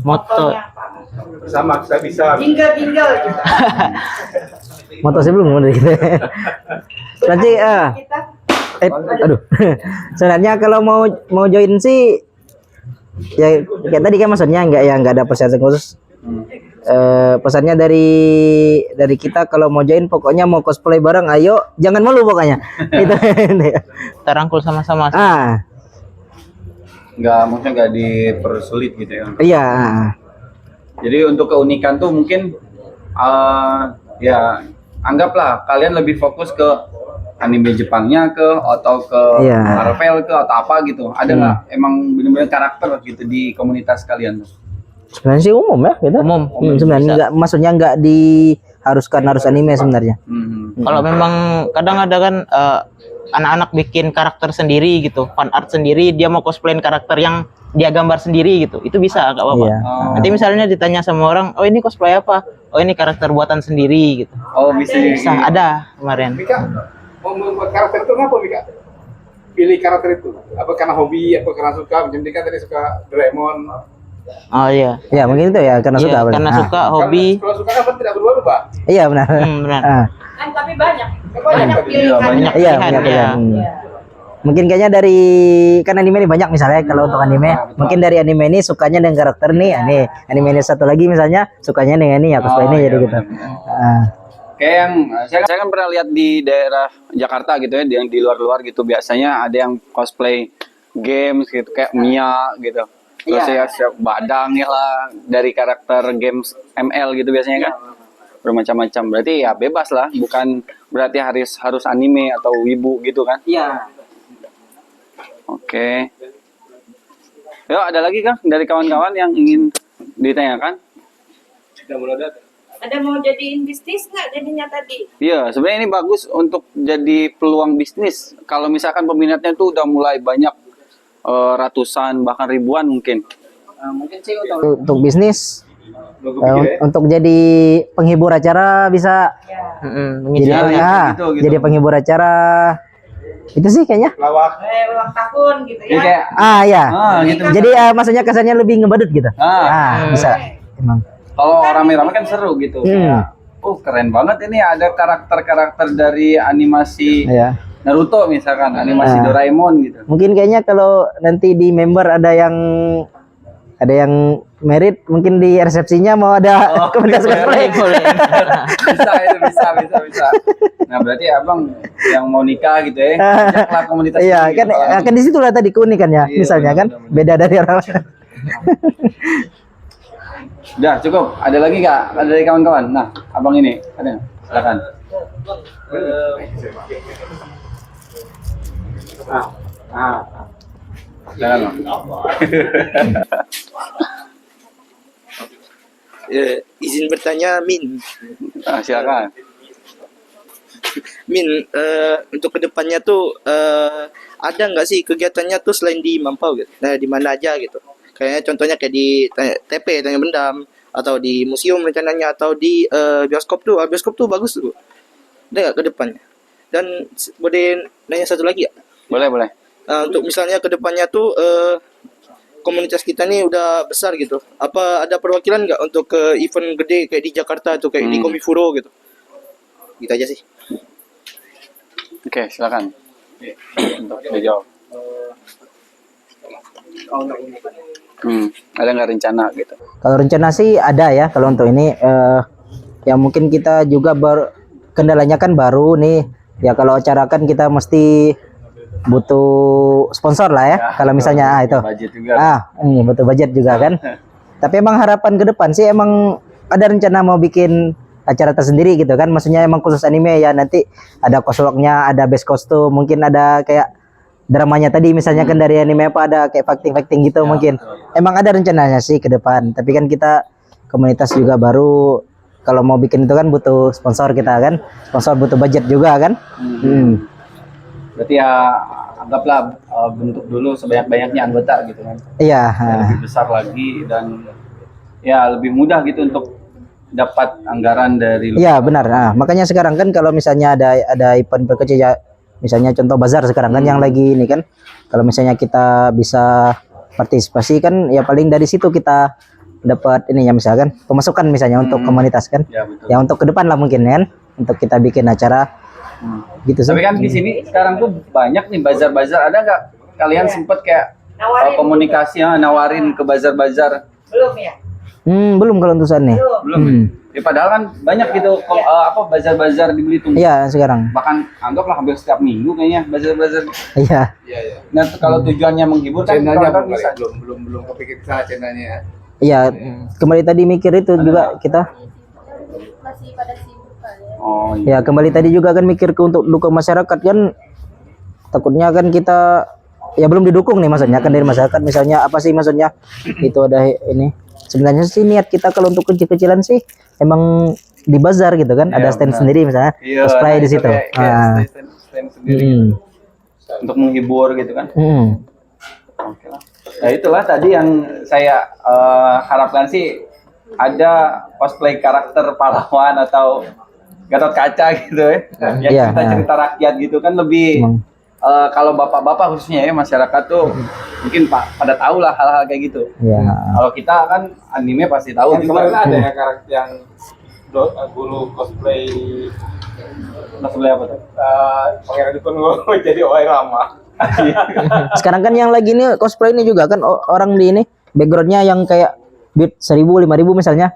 moto Motonya apa? Bersama kita bisa. Jingle juga. Moto sih belum dari kita. Nanti Kita aduh. Sebenarnya kalau mau join sih ya kayak tadi kan maksudnya nggak ada persyaratan khusus. Pesannya dari kita kalau mau join pokoknya mau cosplay bareng ayo jangan malu pokoknya. Gitu. terangkul sama-sama. Maksudnya nggak dipersulit gitu ya. Iya. Jadi untuk keunikan tuh mungkin ya anggaplah kalian lebih fokus ke anime Jepangnya atau ke Marvel atau apa gitu. Ada nggak emang benar-benar karakter gitu di komunitas kalian tuh? Sebenarnya sih umum ya, gitu. Umum. Sebenarnya maksudnya nggak diharuskan harus anime sebenarnya. Kalau memang kadang ada kan anak-anak bikin karakter sendiri gitu, fan art sendiri, dia mau cosplayin karakter yang dia gambar sendiri gitu, itu bisa, nggak apa-apa. Iya. Nanti misalnya ditanya sama orang, oh ini cosplay apa? Oh ini karakter buatan sendiri gitu. Oh bisa. Bisa, ada kemarin. Mika, mau membuat karakter itu kenapa Mika? Pilih karakter itu? Apa karena hobi, apa karena suka? Macam Mika tadi suka Doraemon. Oh iya. Ya mungkin itu ya karena Iya, suka. karena suka hobi. Kalau suka kan tidak berubah-ubah. Iya benar. Benar. Nah tapi banyak pilihan. banyak Iya, pilihan, banyak ya. pilihan. Mungkin kayaknya dari kan anime ini banyak misalnya kalau untuk anime, mungkin dari anime ini sukanya dengan karakter nih, ini anime ini satu lagi misalnya sukanya dengan ini ya cosplay ini iya, jadi gitu. Kayak yang saya kan pernah lihat di daerah Jakarta gitu ya, yang di luar-luar gitu biasanya ada yang cosplay games gitu kayak Mia gitu. Terus ya siap badang ya lah dari karakter games ML gitu biasanya kan. Bermacam-macam. Berarti ya bebas lah, bukan berarti harus anime atau wibu gitu kan. Iya. Oke. Yuk, ada lagi kah dari kawan-kawan yang ingin ditanyakan? Ada mau jadiin bisnis nggak jadinya tadi? Iya, sebenarnya ini bagus untuk jadi peluang bisnis. Kalau misalkan peminatnya tuh udah mulai banyak, ratusan bahkan ribuan mungkin. Mungkin sih Untuk bisnis untuk jadi penghibur acara bisa jadi penghibur acara itu sih kayaknya Ulang tahun gitu ya. Kayak ya gitu. jadi maksudnya kesannya lebih ngebadut gitu bisa emang kalau rame-rame kan seru gitu. Keren banget ini ada karakter-karakter dari animasi Naruto misalkan, animasi Doraemon gitu. mungkin kayaknya kalau nanti di member ada yang merit mungkin di resepsinya mau ada komunitas cosplay. bisa. Nah berarti abang yang mau nikah gitu ya, ajaklah komunitas. Iya kan, akan di situ lah tadi keunikannya, misalnya kan beda dari orang lain. Udah cukup. Ada lagi nggak? Ada dari kawan-kawan. Nah abang ini ada, silakan. Silakan. Izin bertanya, Min. Silakan. Min, untuk kedepannya tuh ada nggak sih kegiatannya tuh selain di Mampau gitu? Nah, di mana aja gitu? Kayaknya contohnya kayak di TP, Tanjung Bendam, atau di museum rencananya, atau di bioskop tuh. Bioskop tuh bagus tuh. Ada nggak kedepannya? Dan boleh nanya satu lagi ya? Boleh. Untuk misalnya kedepannya tuh komunitas kita nih udah besar gitu. Apa ada perwakilan nggak untuk ke event gede kayak di Jakarta atau kayak di Komifuro gitu? Gitu aja sih. Oke, silakan. Untuk dijawab. Ada nggak rencana gitu? Kalau rencana sih ada ya kalau untuk ini yang mungkin kita juga kendalanya kan baru nih ya, kalau acara kan kita mesti butuh sponsor lah ya, kalau misalnya itu budget juga. Ini butuh budget juga kan. Tapi emang harapan ke depan sih emang ada rencana mau bikin acara tersendiri gitu kan, maksudnya emang khusus anime ya, nanti ada cosplay-nya, ada best costume, mungkin ada kayak dramanya tadi misalnya kan dari anime apa ada kayak fighting gitu mungkin. Emang ada rencananya sih ke depan, tapi kan kita komunitas juga baru, kalau mau bikin itu kan butuh sponsor kita kan, sponsor butuh budget juga kan. Berarti ya anggaplah bentuk dulu sebanyak-banyaknya anggota gitu kan. Iya. Lebih besar lagi dan ya lebih mudah gitu untuk dapat anggaran dari. Iya benar. Nah, makanya sekarang kan kalau misalnya ada event berkecil ya, misalnya contoh bazar sekarang kan yang lagi ini kan, kalau misalnya kita bisa partisipasi kan ya paling dari situ kita dapat ininya misalkan pemasukan misalnya untuk komunitas kan. Ya, betul. Ya untuk ke depan lah mungkin kan untuk kita bikin acara. Gitu sih. Tapi kan di sini sekarang tuh banyak nih bazar-bazar. Ada nggak kalian sempet kayak komunikasi nawarin ke bazar-bazar? Belum ya? Belum kalau untuk saat nih. Belum. Ya, padahal kan banyak gitu bazar-bazar di Belitung. Iya sekarang. Bahkan anggaplah hampir setiap minggu kayaknya bazar-bazar. Iya. Nah kalau tujuannya menghibur kan Channelnya bisa. belum kepikir ke sana channelnya. Iya, kembali tadi mikir itu juga kita. Masih pada sibuk kali ya. Oh Ya kembali tadi juga kan mikir ke untuk dukung masyarakat kan, takutnya kan kita ya belum didukung nih maksudnya kan dari masyarakat, misalnya apa sih maksudnya itu ada ini sebenarnya sih niat kita kalau untuk kecil-kecilan sih emang di bazar gitu kan, ada stand sendiri misalnya cosplay di situ. Stand sendiri. Untuk menghibur gitu kan. Oke lah. Nah itulah tadi yang saya harapkan sih, ada cosplay karakter pahlawan atau Gatot Kaca gitu ya, yang cerita rakyat gitu kan lebih kalau bapak-bapak khususnya ya masyarakat tuh mungkin pada tahu lah hal-hal kayak gitu. Kalau kita kan anime pasti tahu. Kemarin ada ya karakter yang guru cosplay apa tuh? Pangeran Diponegoro jadi OI lama. Sekarang kan yang lagi ini cosplay ini juga kan orang di ini backgroundnya yang kayak duit 1.000 5.000 misalnya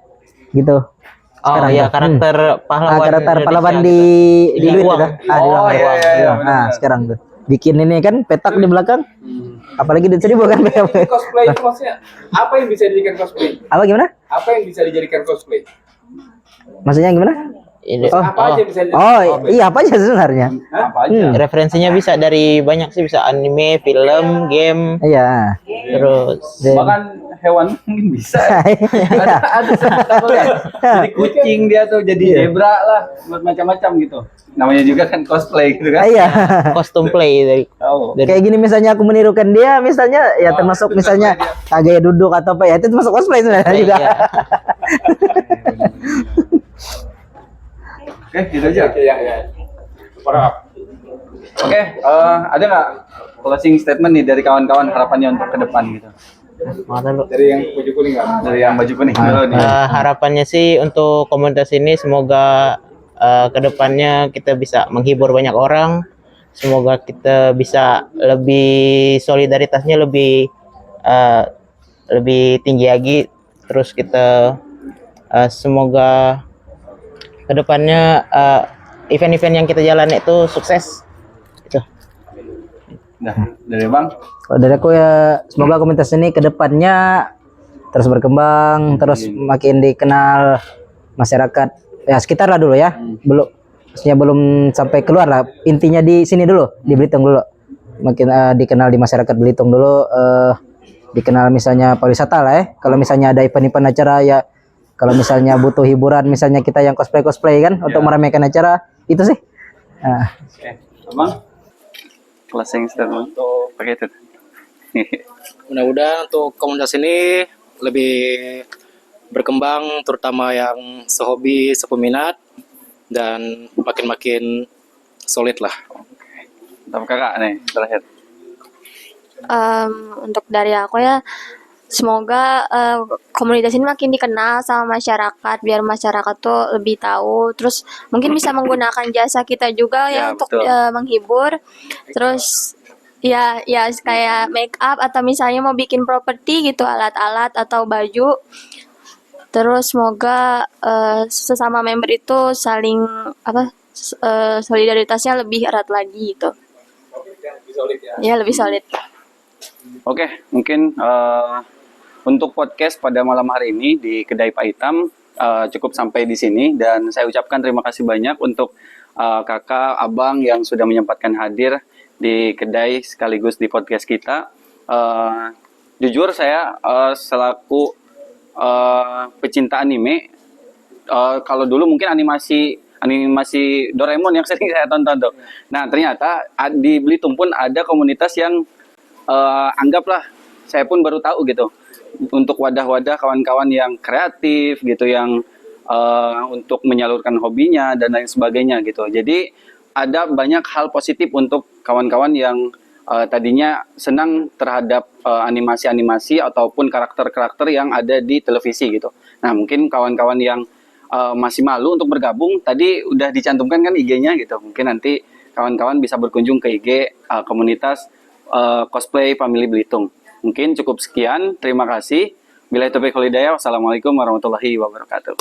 gitu. Oh iya, karakter pahlawan. Karakter pahlawan Indonesia di gitu. duit Uang. itu. Di uang. iya, Nah, sekarang tuh bikin ini kan petak di belakang. Apalagi duit 1.000 kan. Cosplay itu maksudnya apa yang bisa dijadikan cosplay? Apa gimana? Apa yang bisa dijadikan cosplay? Maksudnya gimana? Apa aja bisa dijadikan Oh, cosplay? iya apa aja sebenarnya? Apa aja? Referensinya bisa dari banyak sih, bisa anime, film, game, Iya. terus Bahkan hewan mungkin bisa. Ada semacam ya. Jadi kucing dia tuh, jadi zebra lah, macam-macam gitu. Namanya juga kan cosplay gitu kan. Iya. kostum play dari Kayak gini misalnya aku menirukan dia misalnya ya termasuk misalnya gaya duduk atau apa ya itu termasuk cosplay sebenarnya juga. Iya. Oke, gitu aja. Ya. Oke, ada nggak closing statement nih dari kawan-kawan harapannya untuk ke depan gitu? Dari yang baju kuning nggak? Dari yang baju kuning dulu nih. Harapannya sih untuk komunitas ini semoga kedepannya kita bisa menghibur banyak orang, semoga kita bisa lebih solidaritasnya lebih tinggi lagi, terus kita semoga kedepannya event-event yang kita jalan itu sukses. Itu. Nah, dari Bang. Kalau dari aku ya semoga komunitas ini ke depannya terus berkembang, terus makin dikenal masyarakat ya sekitar lah dulu ya. Maksudnya belum sampai keluar lah. Intinya di sini dulu, di Belitung dulu. Makin dikenal di masyarakat Belitung dulu, dikenal misalnya pariwisata lah ya. Kalau misalnya ada event-event acara ya, kalau misalnya butuh hiburan misalnya kita yang cosplay kan untuk meramaikan acara itu sih. Oke, Abang. Closing statement pakai itu. Mudah-mudahan untuk komunitas ini lebih berkembang, terutama yang sehobi, sepeminat, dan makin solid lah. Untuk kakak nih terakhir. Untuk dari aku ya, semoga komunitas ini makin dikenal sama masyarakat, biar masyarakat tuh lebih tahu, terus mungkin bisa menggunakan jasa kita juga ya untuk menghibur, terus ya kayak make up atau misalnya mau bikin properti gitu, alat-alat atau baju. Terus semoga sesama member itu saling solidaritasnya lebih erat lagi gitu. Ya lebih solid. Oke, mungkin untuk podcast pada malam hari ini di Kedai Pak Hitam cukup sampai di sini, dan saya ucapkan terima kasih banyak untuk kakak, abang yang sudah menyempatkan hadir di kedai sekaligus di podcast kita. Jujur saya selaku pecinta anime, kalau dulu mungkin animasi Doraemon yang sering saya tonton tuh. Nah ternyata di Belitung pun ada komunitas yang anggaplah saya pun baru tahu gitu, untuk wadah-wadah kawan-kawan yang kreatif gitu, yang untuk menyalurkan hobinya dan lain sebagainya gitu. Jadi ada banyak hal positif untuk kawan-kawan yang tadinya senang terhadap animasi-animasi ataupun karakter-karakter yang ada di televisi gitu. Nah mungkin kawan-kawan yang masih malu untuk bergabung, tadi udah dicantumkan kan IG-nya gitu. Mungkin nanti kawan-kawan bisa berkunjung ke IG komunitas Cosplay Family Belitung. Mungkin cukup sekian, terima kasih. Billahi taufiq wal hidayah. Wassalamualaikum warahmatullahi wabarakatuh.